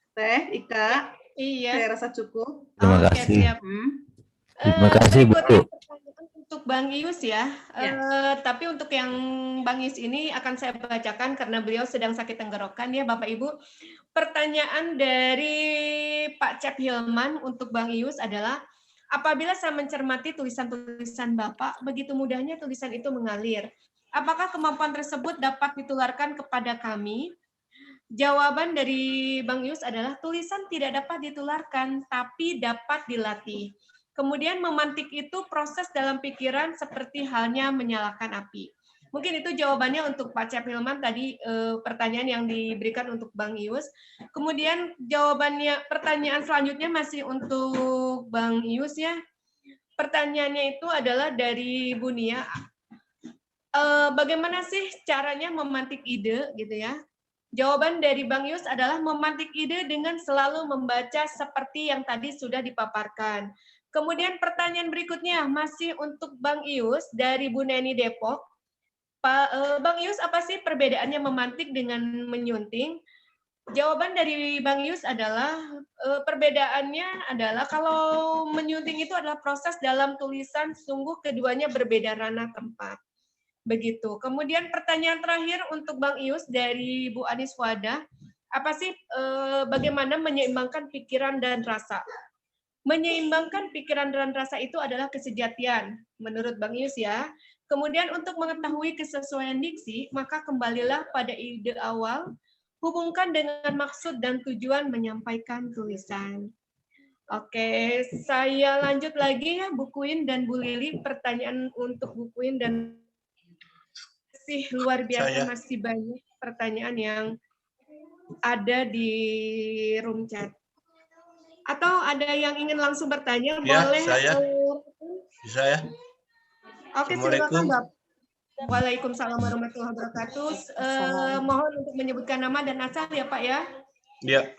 Teh Ika, iya. Saya rasa cukup. Terima kasih. Siap. Terima kasih Bu. Untuk Bang Ius ya. Tapi untuk yang Bang Ius ini akan saya bacakan karena beliau sedang sakit tenggorokan ya Bapak Ibu. Pertanyaan dari Pak Cep Hilman untuk Bang Ius adalah, apabila saya mencermati tulisan-tulisan Bapak, begitu mudahnya tulisan itu mengalir. Apakah kemampuan tersebut dapat ditularkan kepada kami? Jawaban dari Bang Ius adalah tulisan tidak dapat ditularkan, tapi dapat dilatih. Kemudian memantik itu proses dalam pikiran seperti halnya menyalakan api. Mungkin itu jawabannya untuk Pak Cep Hilman tadi pertanyaan yang diberikan untuk Bang Ius. Kemudian pertanyaan selanjutnya masih untuk Bang Ius ya. Pertanyaannya itu adalah dari Bu Nia. Bagaimana sih caranya memantik ide gitu ya? Jawaban dari Bang Ius adalah memantik ide dengan selalu membaca seperti yang tadi sudah dipaparkan. Kemudian pertanyaan berikutnya masih untuk Bang Ius dari Bu Neni Depok. Bang Ius, apa sih perbedaannya memantik dengan menyunting? Jawaban dari Bang Ius adalah perbedaannya adalah kalau menyunting itu adalah proses dalam tulisan, sungguh keduanya berbeda ranah tempat. Begitu. Kemudian pertanyaan terakhir untuk Bang Ius dari Bu Anis Wada, apa sih bagaimana menyeimbangkan pikiran dan rasa? Menyeimbangkan pikiran dan rasa itu adalah kesejatian, menurut Bang Ius ya. Kemudian untuk mengetahui kesesuaian diksi, maka kembalilah pada ide awal, hubungkan dengan maksud dan tujuan menyampaikan tulisan. Oke, saya lanjut lagi ya, Bu Queen dan Bu Lili. Pertanyaan untuk Bu Queen dan luar biasa masih banyak pertanyaan yang ada di room chat. Atau ada yang ingin langsung bertanya? Ya, boleh. Saya. Oke, silakan Bapak. Waalaikumsalam warahmatullahi wabarakatuh. Mohon untuk menyebutkan nama dan asal ya Pak ya. Ya.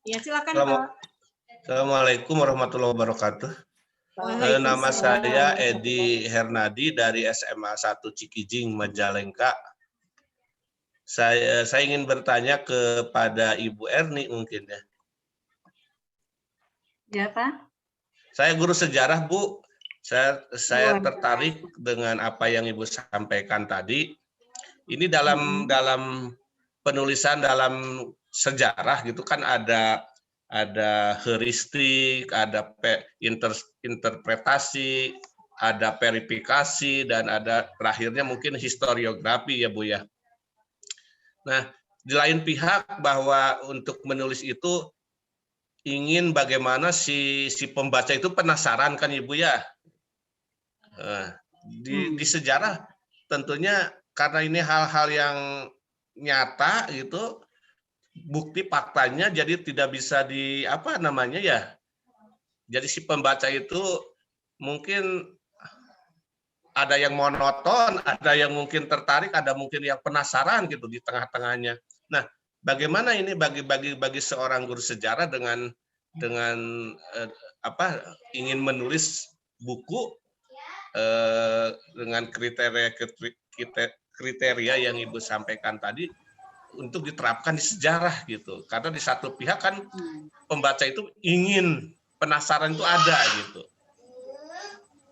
Ya silakan Pak. Assalamualaikum warahmatullahi wabarakatuh. Nama saya Edi Hernadi dari SMA 1 Cikijing, Majalengka. Saya ingin bertanya kepada Ibu Erni mungkin ya. Ya Pak. Saya guru sejarah Bu. Saya tertarik dengan apa yang Ibu sampaikan tadi. Ini dalam penulisan dalam sejarah gitu kan ada heuristik, ada interpretasi, ada verifikasi, dan ada terakhirnya mungkin historiografi ya Bu ya. Nah, di lain pihak bahwa untuk menulis itu ingin bagaimana si pembaca itu penasaran kan Ibu ya. Di sejarah tentunya karena ini hal-hal yang nyata gitu, bukti faktanya jadi tidak bisa jadi si pembaca itu mungkin ada yang monoton, ada yang mungkin tertarik, ada mungkin yang penasaran gitu di tengah-tengahnya. Nah, bagaimana ini bagi seorang guru sejarah dengan ingin menulis buku dengan kriteria yang Ibu sampaikan tadi untuk diterapkan di sejarah gitu. Karena di satu pihak kan pembaca itu ingin penasaran itu ada gitu.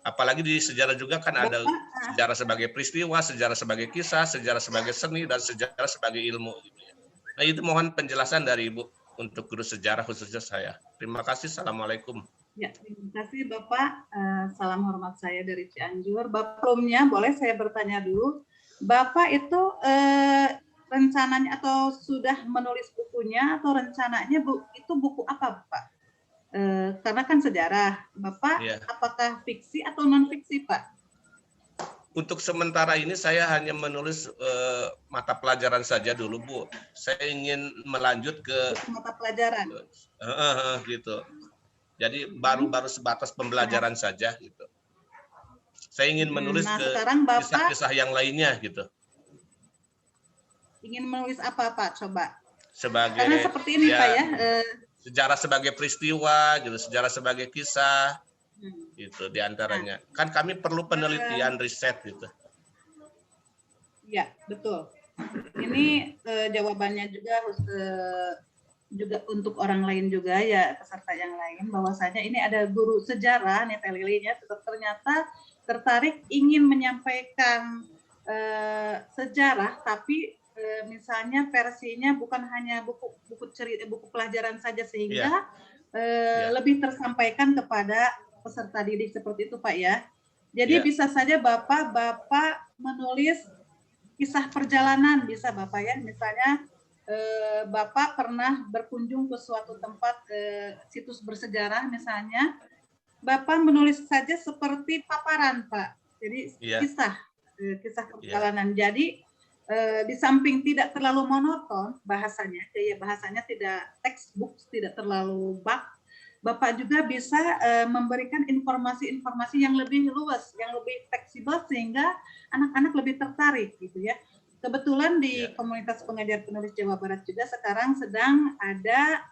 Apalagi di sejarah juga kan ada sejarah sebagai peristiwa, sejarah sebagai kisah, sejarah sebagai seni, dan sejarah sebagai ilmu. Gitu ya. Nah itu mohon penjelasan dari Ibu untuk guru sejarah khususnya saya. Terima kasih. Assalamualaikum. Ya, terima kasih Bapak. Salam hormat saya dari Cianjur. Sebelumnya boleh saya bertanya dulu. Bapak itu rencananya atau sudah menulis bukunya atau rencananya itu buku apa Pak? Karena kan sejarah, Bapak apakah fiksi atau non fiksi Pak? Untuk sementara ini saya hanya menulis mata pelajaran saja dulu Bu. Saya ingin melanjut ke mata pelajaran. Gitu. Jadi baru sebatas pembelajaran saja gitu. Saya ingin menulis ke kisah-kisah yang lainnya gitu. Ingin menulis apa Pak? Coba. Sebagai karena seperti ini Pak ya. Sejarah sebagai peristiwa, gitu, sejarah sebagai kisah, itu diantaranya. Kan kami perlu penelitian, riset, gitu. Ya, betul. Ini jawabannya juga untuk orang lain juga ya, peserta yang lain, bahwasanya ini ada guru sejarah, nih Teh Lilinya, ternyata tertarik ingin menyampaikan sejarah, tapi misalnya versinya bukan hanya buku pelajaran saja sehingga lebih tersampaikan kepada peserta didik seperti itu Pak ya. Jadi bisa saja Bapak menulis kisah perjalanan bisa Bapak ya. Misalnya Bapak pernah berkunjung ke suatu tempat situs bersejarah misalnya, Bapak menulis saja seperti paparan Pak. Jadi kisah perjalanan. Jadi di samping tidak terlalu monoton bahasanya, gaya bahasanya tidak textbook, tidak terlalu bak, Bapak juga bisa memberikan informasi-informasi yang lebih luas, yang lebih fleksibel sehingga anak-anak lebih tertarik gitu ya. Kebetulan di komunitas pengajar penulis Jawa Barat juga sekarang sedang ada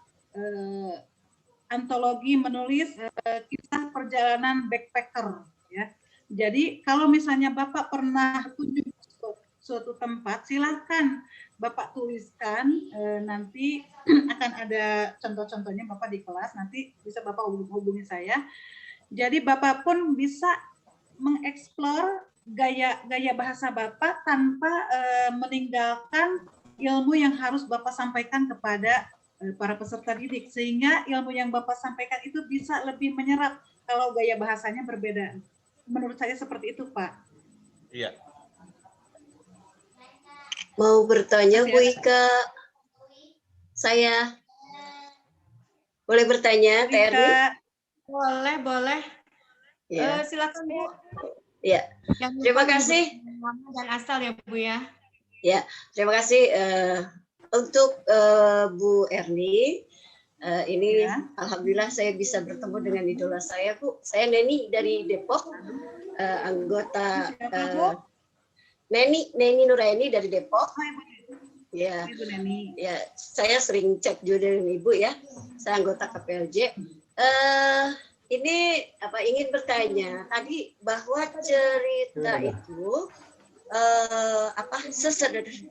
antologi menulis kisah perjalanan backpacker ya. Jadi kalau misalnya Bapak pernah kunjung suatu tempat, silahkan Bapak tuliskan, nanti akan ada contoh-contohnya Bapak di kelas, nanti bisa Bapak hubungi saya. Jadi Bapak pun bisa mengeksplor gaya bahasa Bapak tanpa meninggalkan ilmu yang harus Bapak sampaikan kepada para peserta didik, sehingga ilmu yang Bapak sampaikan itu bisa lebih menyerap kalau gaya bahasanya berbeda. Menurut saya seperti itu, Pak. Iya. Mau bertanya Bu Ika, saya boleh bertanya, Terry? Boleh. Ya. Silakan Bu. Ya, terima kasih. Dan asal ya Bu ya. Ya, terima kasih untuk Bu Erni. Ini alhamdulillah saya bisa bertemu dengan idola saya Bu. Saya Neni dari Depok, anggota. Neni Nuraini dari Depok. Ya, saya sering cek juga dengan Ibu ya. Saya anggota KPLJ. Ini ingin bertanya tadi bahwa cerita itu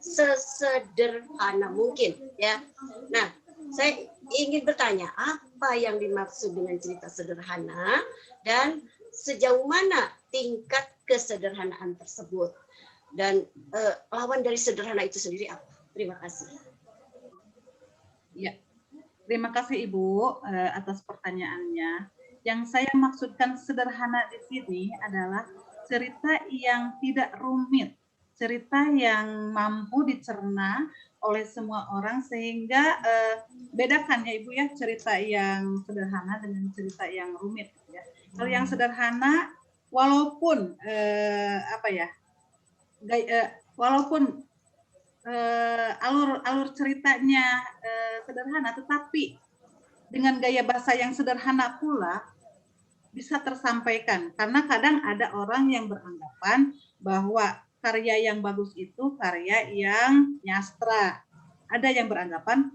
sesederhana mungkin ya. Nah, saya ingin bertanya apa yang dimaksud dengan cerita sederhana dan sejauh mana tingkat kesederhanaan tersebut. Dan lawan dari sederhana itu sendiri apa? Terima kasih. Ya, terima kasih Ibu atas pertanyaannya. Yang saya maksudkan sederhana di sini adalah cerita yang tidak rumit, cerita yang mampu dicerna oleh semua orang sehingga bedakan ya Ibu ya cerita yang sederhana dengan cerita yang rumit. Ya. Kalau yang sederhana, walaupun walaupun alur ceritanya sederhana, tetapi dengan gaya bahasa yang sederhana pula, bisa tersampaikan. Karena kadang ada orang yang beranggapan bahwa karya yang bagus itu karya yang nyastra. Ada yang beranggapan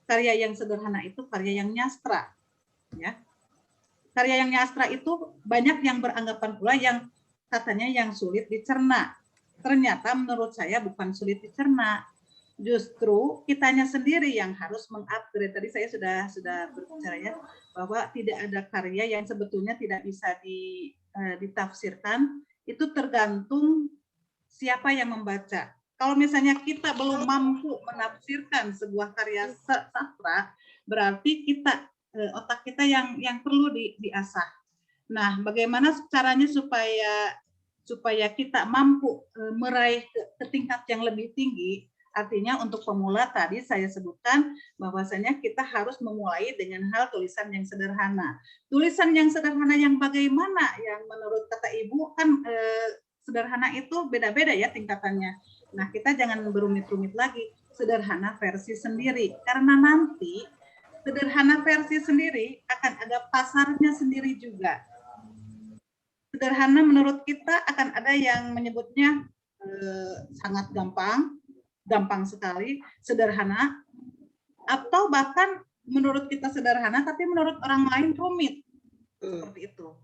karya yang sederhana itu karya yang nyastra. Ya. Karya yang nyastra itu banyak yang beranggapan pula yang katanya yang sulit dicerna. Ternyata menurut saya bukan sulit dicerna. Justru kitanya sendiri yang harus mengupgrade. Tadi saya sudah berbicara ya bahwa tidak ada karya yang sebetulnya tidak bisa ditafsirkan. Itu tergantung siapa yang membaca. Kalau misalnya kita belum mampu menafsirkan sebuah karya sastra, berarti otak kita yang perlu diasah. Nah, bagaimana caranya supaya kita mampu meraih ke tingkat yang lebih tinggi? Artinya untuk pemula tadi saya sebutkan bahwasanya kita harus memulai dengan hal tulisan yang sederhana. Tulisan yang sederhana yang bagaimana? Yang menurut kata Ibu kan sederhana itu beda-beda ya tingkatannya. Nah, kita jangan berumit-rumit lagi. Sederhana versi sendiri. Karena nanti sederhana versi sendiri akan ada pasarnya sendiri juga. Sederhana menurut kita akan ada yang menyebutnya sangat gampang sekali, sederhana, atau bahkan menurut kita sederhana, tapi menurut orang lain rumit. Seperti itu.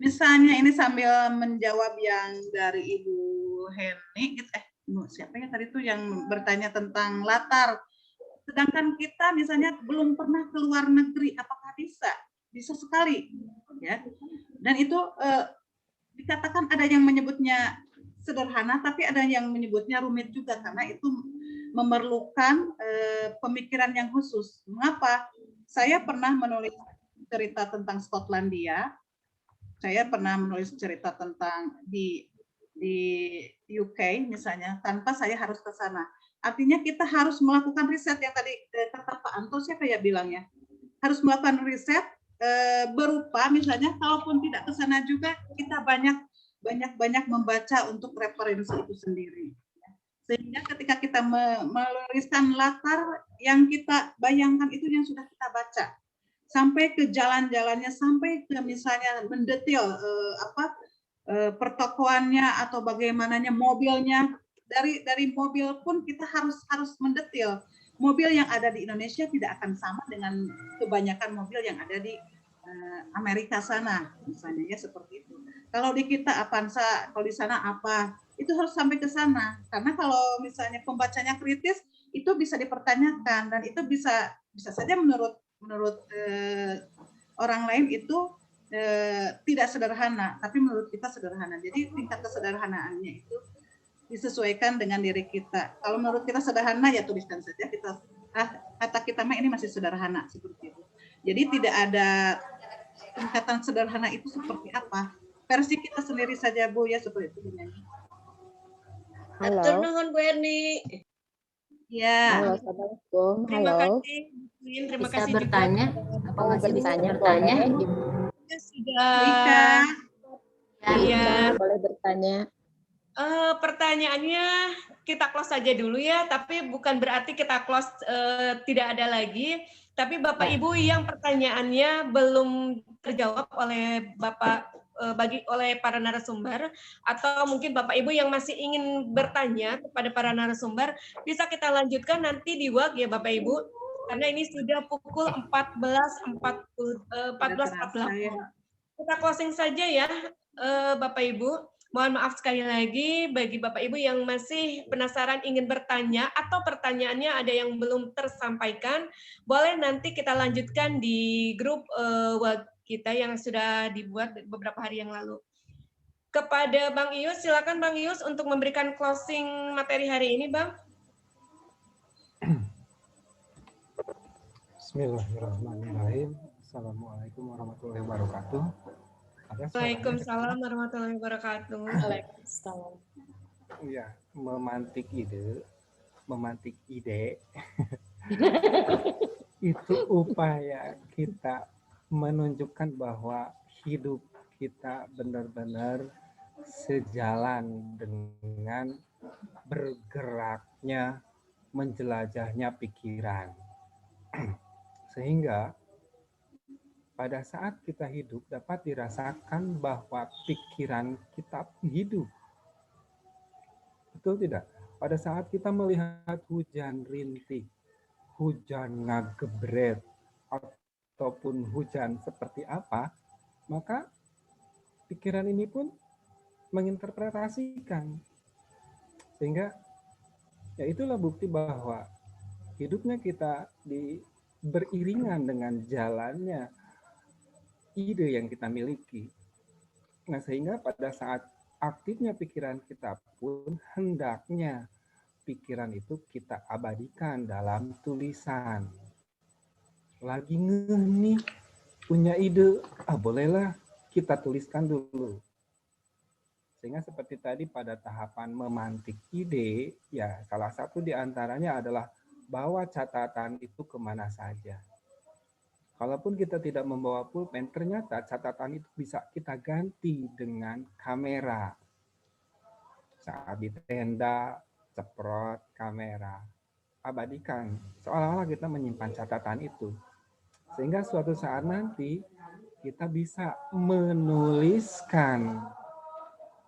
Misalnya ini sambil menjawab yang dari Ibu Heni, siapa ya tadi itu yang bertanya tentang latar. Sedangkan kita misalnya belum pernah ke luar negeri, apakah bisa? Bisa sekali. Ya. Dan itu dikatakan ada yang menyebutnya sederhana, tapi ada yang menyebutnya rumit juga karena itu memerlukan pemikiran yang khusus. Mengapa? Saya pernah menulis cerita tentang Skotlandia, saya pernah menulis cerita tentang di UK misalnya, tanpa saya harus ke sana. Artinya kita harus melakukan riset yang tadi kata Pak Anto, siapa ya bilangnya? Harus melakukan riset berupa misalnya, kalaupun tidak ke sana juga, kita banyak membaca untuk referensi itu sendiri. Sehingga ketika kita menuliskan latar yang kita bayangkan itu yang sudah kita baca, sampai ke jalan-jalannya, sampai ke misalnya mendetil pertokoannya atau bagaimananya mobilnya. Dari mobil pun kita harus mendetil. Mobil yang ada di Indonesia tidak akan sama dengan kebanyakan mobil yang ada di Amerika sana, misalnya ya seperti itu. Kalau di kita Avanza, kalau di sana apa, itu harus sampai ke sana. Karena kalau misalnya pembacanya kritis, itu bisa dipertanyakan dan itu bisa saja menurut orang lain itu tidak sederhana, tapi menurut kita sederhana. Jadi tingkat kesederhanaannya itu disesuaikan dengan diri kita. Kalau menurut kita sederhana ya tuliskan saja kita kata kita mah ini masih sederhana seperti itu. Jadi tidak ada tingkatan sederhana itu seperti apa. Versi kita sendiri saja Bu ya seperti itu. Halo. Nuhun Bu Erni. Ya. Halo, Assalamualaikum. Terima Halo. kasih. Terima Bisa kasih bertanya? juga. Apa masih bisa bertanya? Sudah. Iya. Boleh bertanya. Pertanyaannya kita close saja dulu ya, tapi bukan berarti kita close tidak ada lagi. Tapi Bapak Ibu yang pertanyaannya belum terjawab oleh Bapak oleh para narasumber, atau mungkin Bapak Ibu yang masih ingin bertanya kepada para narasumber, bisa kita lanjutkan nanti di WAG ya Bapak Ibu, karena ini sudah pukul 14.48. Kita closing saja ya Bapak Ibu. Mohon maaf sekali lagi bagi Bapak Ibu yang masih penasaran ingin bertanya atau pertanyaannya ada yang belum tersampaikan, boleh nanti kita lanjutkan di grup kita yang sudah dibuat beberapa hari yang lalu. Kepada Bang Ius, silakan Bang Ius untuk memberikan closing materi hari ini, Bang. Bismillahirrahmanirrahim. Assalamualaikum warahmatullahi wabarakatuh. Waalaikumsalam warahmatullahi wabarakatuh. Waalaikumsalam. Ya, memantik ide itu upaya kita menunjukkan bahwa hidup kita benar-benar sejalan dengan bergeraknya, menjelajahnya pikiran. Sehingga pada saat kita hidup dapat dirasakan bahwa pikiran kita hidup. Betul tidak? Pada saat kita melihat hujan rintik, hujan ngagebret, ataupun hujan seperti apa, maka pikiran ini pun menginterpretasikan. Sehingga ya itulah bukti bahwa hidupnya kita beriringan dengan jalannya ide yang kita miliki. Nah, sehingga pada saat aktifnya pikiran kita pun hendaknya pikiran itu kita abadikan dalam tulisan. Lagi ngeh nih, punya ide, bolehlah kita tuliskan dulu. Sehingga seperti tadi pada tahapan memantik ide, ya salah satu di antaranya adalah bawa catatan itu kemana saja. Kalaupun kita tidak membawa pulpen, ternyata catatan itu bisa kita ganti dengan kamera. Saat di tenda, ceprot kamera, abadikan. Seolah-olah kita menyimpan catatan itu. Sehingga suatu saat nanti kita bisa menuliskan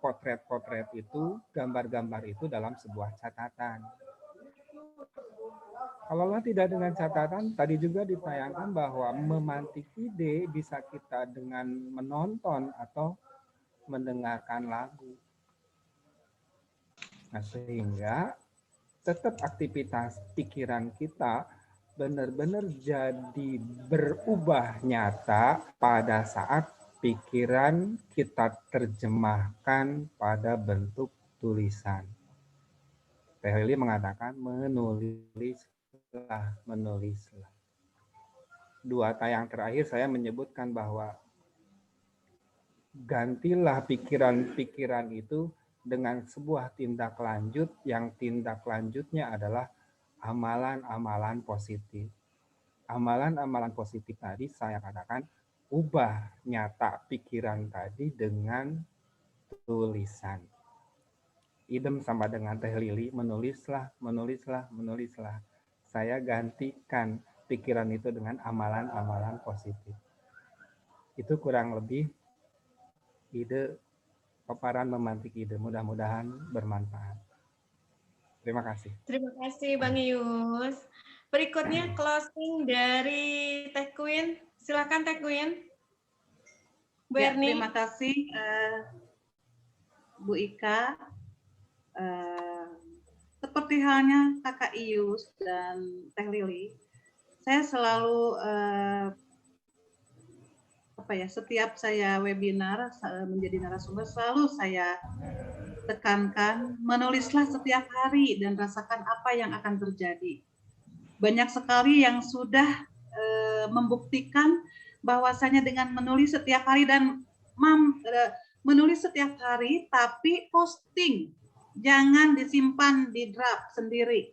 potret-potret itu, gambar-gambar itu dalam sebuah catatan. Kalau tidak dengan catatan, tadi juga ditayangkan bahwa memantik ide bisa kita dengan menonton atau mendengarkan lagu. Nah, sehingga tetap aktivitas pikiran kita benar-benar jadi berubah nyata pada saat pikiran kita terjemahkan pada bentuk tulisan. Teh Lili mengatakan menulislah. Dua tayang terakhir saya menyebutkan bahwa gantilah pikiran-pikiran itu dengan sebuah tindak lanjut yang tindak lanjutnya adalah amalan-amalan positif. Amalan-amalan positif tadi saya katakan ubah nyata pikiran tadi dengan tulisan. Idem sama dengan Teh Lili, menulislah. Saya gantikan pikiran itu dengan amalan-amalan positif. Itu kurang lebih ide paparan memantik ide. Mudah-mudahan bermanfaat. Terima kasih. Terima kasih Bang Yus. Berikutnya closing dari Teh Queen. Silakan Teh Queen. Bu Erni. Terima kasih Bu Ika. Seperti halnya Kakak Ius dan Teh Lili, saya selalu setiap saya webinar menjadi narasumber selalu saya tekankan menulislah setiap hari dan rasakan apa yang akan terjadi. Banyak sekali yang sudah membuktikan bahwasanya dengan menulis setiap hari dan menulis setiap hari tapi posting. Jangan disimpan di draft sendiri.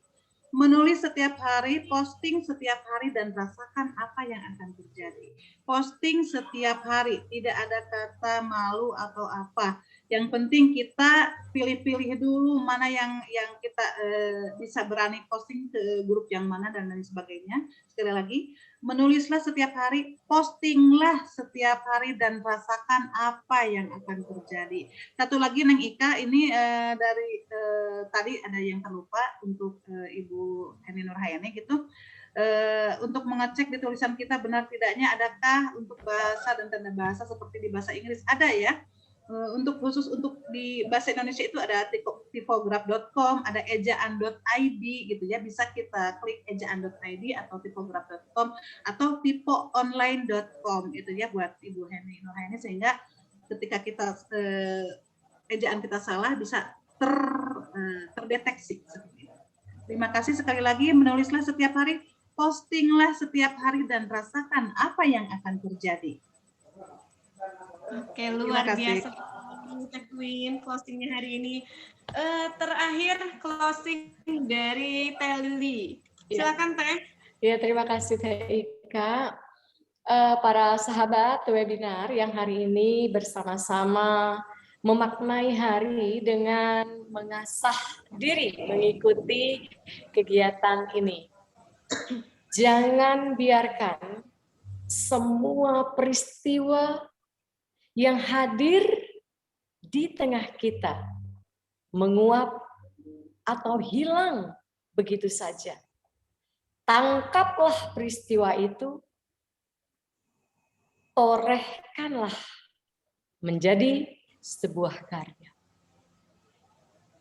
Menulis setiap hari, posting setiap hari, dan rasakan apa yang akan terjadi. Posting setiap hari, tidak ada kata malu atau apa. Yang penting kita pilih-pilih dulu mana yang kita bisa berani posting ke grup yang mana dan lain sebagainya. Sekali lagi, menulislah setiap hari, postinglah setiap hari, dan rasakan apa yang akan terjadi. Satu lagi Neng Ika, ini dari tadi ada yang terlupa untuk Ibu Eni Nurhayani gitu. Untuk mengecek di tulisan kita benar tidaknya adakah untuk bahasa dan tanda bahasa seperti di bahasa Inggris ada ya. Untuk khusus untuk di bahasa Indonesia itu ada tipograf.com, ada ejaan.id gitu ya, bisa kita klik ejaan.id atau tipograf.com atau tipoonline.com itu ya buat Ibu Heni Nurhayani, sehingga ketika kita ejaan kita salah bisa terdeteksi. Terima kasih sekali lagi, menulislah setiap hari, postinglah setiap hari, dan rasakan apa yang akan terjadi. Oke, luar biasa Teh Queen closingnya hari ini. Terakhir closing dari Teh Lili. Silakan Teh. Ya, terima kasih Teh Ika. Para sahabat webinar yang hari ini bersama-sama memaknai hari dengan mengasah diri mengikuti kegiatan ini. Jangan biarkan semua peristiwa yang hadir di tengah kita menguap atau hilang begitu saja. Tangkaplah peristiwa itu, torehkanlah menjadi sebuah karya.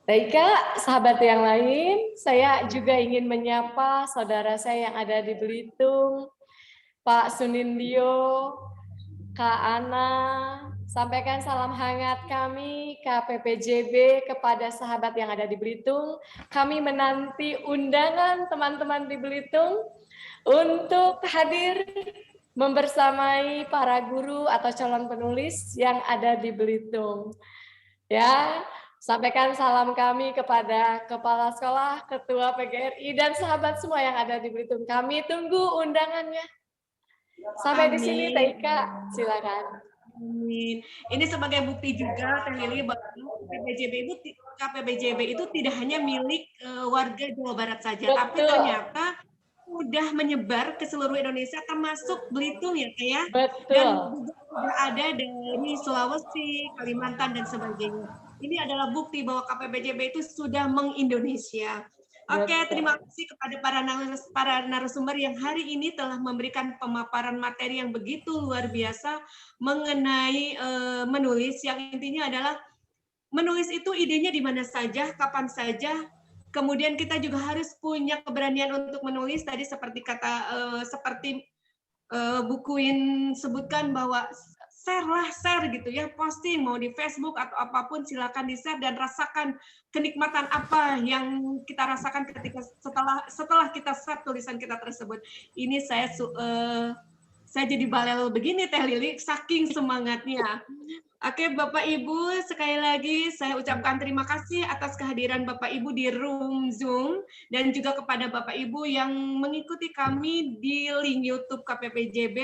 Baik Kak, sahabat yang lain, saya juga ingin menyapa saudara saya yang ada di Belitung, Pak Sunindio, Kak Ana, sampaikan salam hangat kami KPPJB kepada sahabat yang ada di Belitung. Kami menanti undangan teman-teman di Belitung untuk hadir membersamai para guru atau calon penulis yang ada di Belitung. Ya, sampaikan salam kami kepada Kepala Sekolah, Ketua PGRI, dan sahabat semua yang ada di Belitung. Kami tunggu undangannya. Sampai di sini, Taika, silakan. Amin. Ini sebagai bukti juga, Teh Lili, bahwa KPPJB itu tidak hanya milik warga Jawa Barat saja, tapi ternyata sudah menyebar ke seluruh Indonesia, termasuk Belitung ya, Teh ya. Dan juga sudah ada dari Sulawesi, Kalimantan, dan sebagainya. Ini adalah bukti bahwa KPPJB itu sudah meng-Indonesia. Oke, terima kasih kepada para narasumber yang hari ini telah memberikan pemaparan materi yang begitu luar biasa mengenai menulis, yang intinya adalah menulis itu idenya di mana saja, kapan saja. Kemudian kita juga harus punya keberanian untuk menulis. Tadi seperti Bukuin sebutkan bahwa share gitu ya, posting mau di Facebook atau apapun, silakan di-share dan rasakan kenikmatan apa yang kita rasakan ketika setelah kita share tulisan kita tersebut. Ini saya jadi balelo begini Teh Lili, saking semangatnya. Oke, Bapak Ibu, sekali lagi saya ucapkan terima kasih atas kehadiran Bapak Ibu di room Zoom, dan juga kepada Bapak Ibu yang mengikuti kami di link YouTube KPPJB.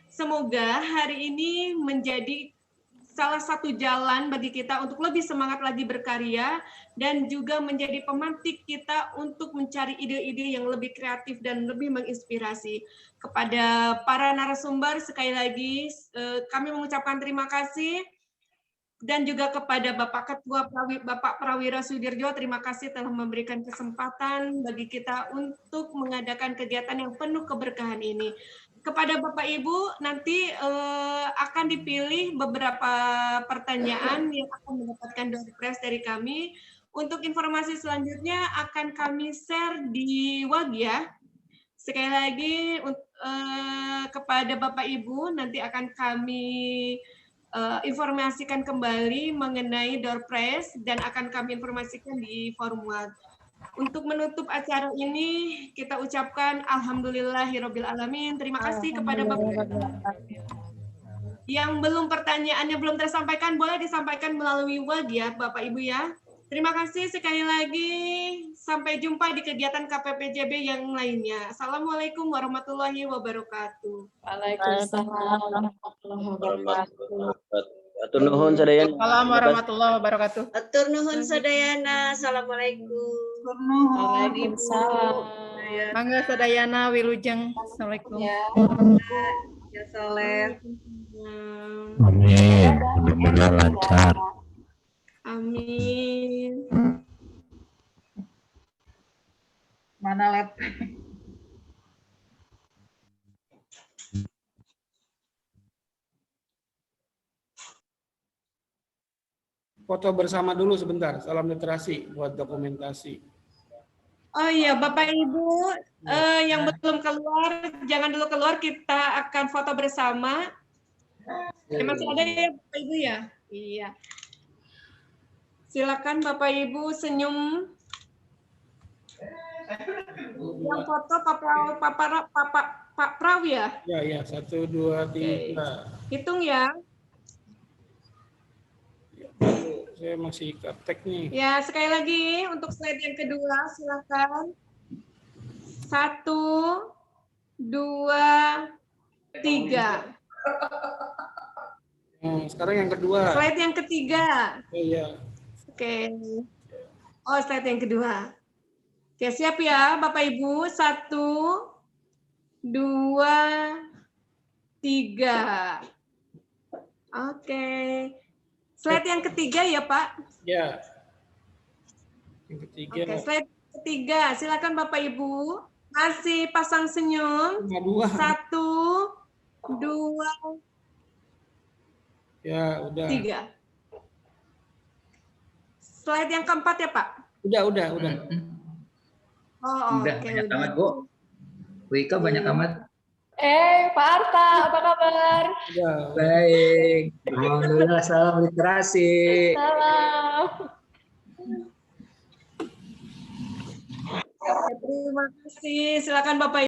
Semoga hari ini menjadi salah satu jalan bagi kita untuk lebih semangat lagi berkarya, dan juga menjadi pemantik kita untuk mencari ide-ide yang lebih kreatif dan lebih menginspirasi. Kepada para narasumber, sekali lagi kami mengucapkan terima kasih, dan juga kepada Bapak Ketua Bapak Prawira Sudirjo, terima kasih telah memberikan kesempatan bagi kita untuk mengadakan kegiatan yang penuh keberkahan ini. Kepada Bapak Ibu, nanti akan dipilih beberapa pertanyaan yang akan mendapatkan door prize dari kami. Untuk informasi selanjutnya akan kami share di WhatsApp ya. Sekali lagi kepada Bapak Ibu, nanti akan kami informasikan kembali mengenai door prize dan akan kami informasikan di forum WhatsApp. Untuk menutup acara ini, kita ucapkan Alhamdulillahirabbil alamin. Terima kasih kepada Bapak. Yang pertanyaannya belum tersampaikan, boleh disampaikan melalui WhatsApp ya, Bapak Ibu ya. Terima kasih sekali lagi. Sampai jumpa di kegiatan KPPJB yang lainnya. Assalamualaikum warahmatullahi wabarakatuh. Waalaikumsalam warahmatullahi wabarakatuh. Atur nuhun sadayana. Assalamualaikum warahmatullahi wabarakatuh. Atur nuhun sadayana. Assalamualaikum. Waalaikumsalam. Mangga sadayana wilujeng. Assalamualaikum. Ya soleh. Amin. Mudah-mudahan lancar. Amin. Mana lab? Foto bersama dulu sebentar. Salam literasi buat dokumentasi. Oh iya, Bapak Ibu yang belum keluar, jangan dulu keluar. Kita akan foto bersama. Masih ada ya, Bapak Ibu ya? Iya. Silakan Bapak Ibu senyum. Yang foto Pak Praw ya? Ya, 1, 2, 3. Hitung ya. Saya masih ketek nih. Ya, sekali lagi untuk slide yang kedua, silakan. 1, 2, 3. Sekarang yang kedua. Slide yang ketiga. Iya. Oke. Oh, slide yang kedua. Oke, siap ya Bapak Ibu. 1, 2, 3. Oke. Slide yang ketiga ya, Pak? Ya. Yang ketiga. Oke, slide ketiga. Silakan Bapak Ibu. Masih pasang senyum. 1, 2. Ya, udah. 3. Slide yang keempat ya, Pak? Udah. Oh, Udah oke. banyak amat, Bu. Bu Ika banyak amat. Pak Arta, apa kabar? Baik. Alhamdulillah, salam literasi. Salam. Terima kasih. Silakan Bapak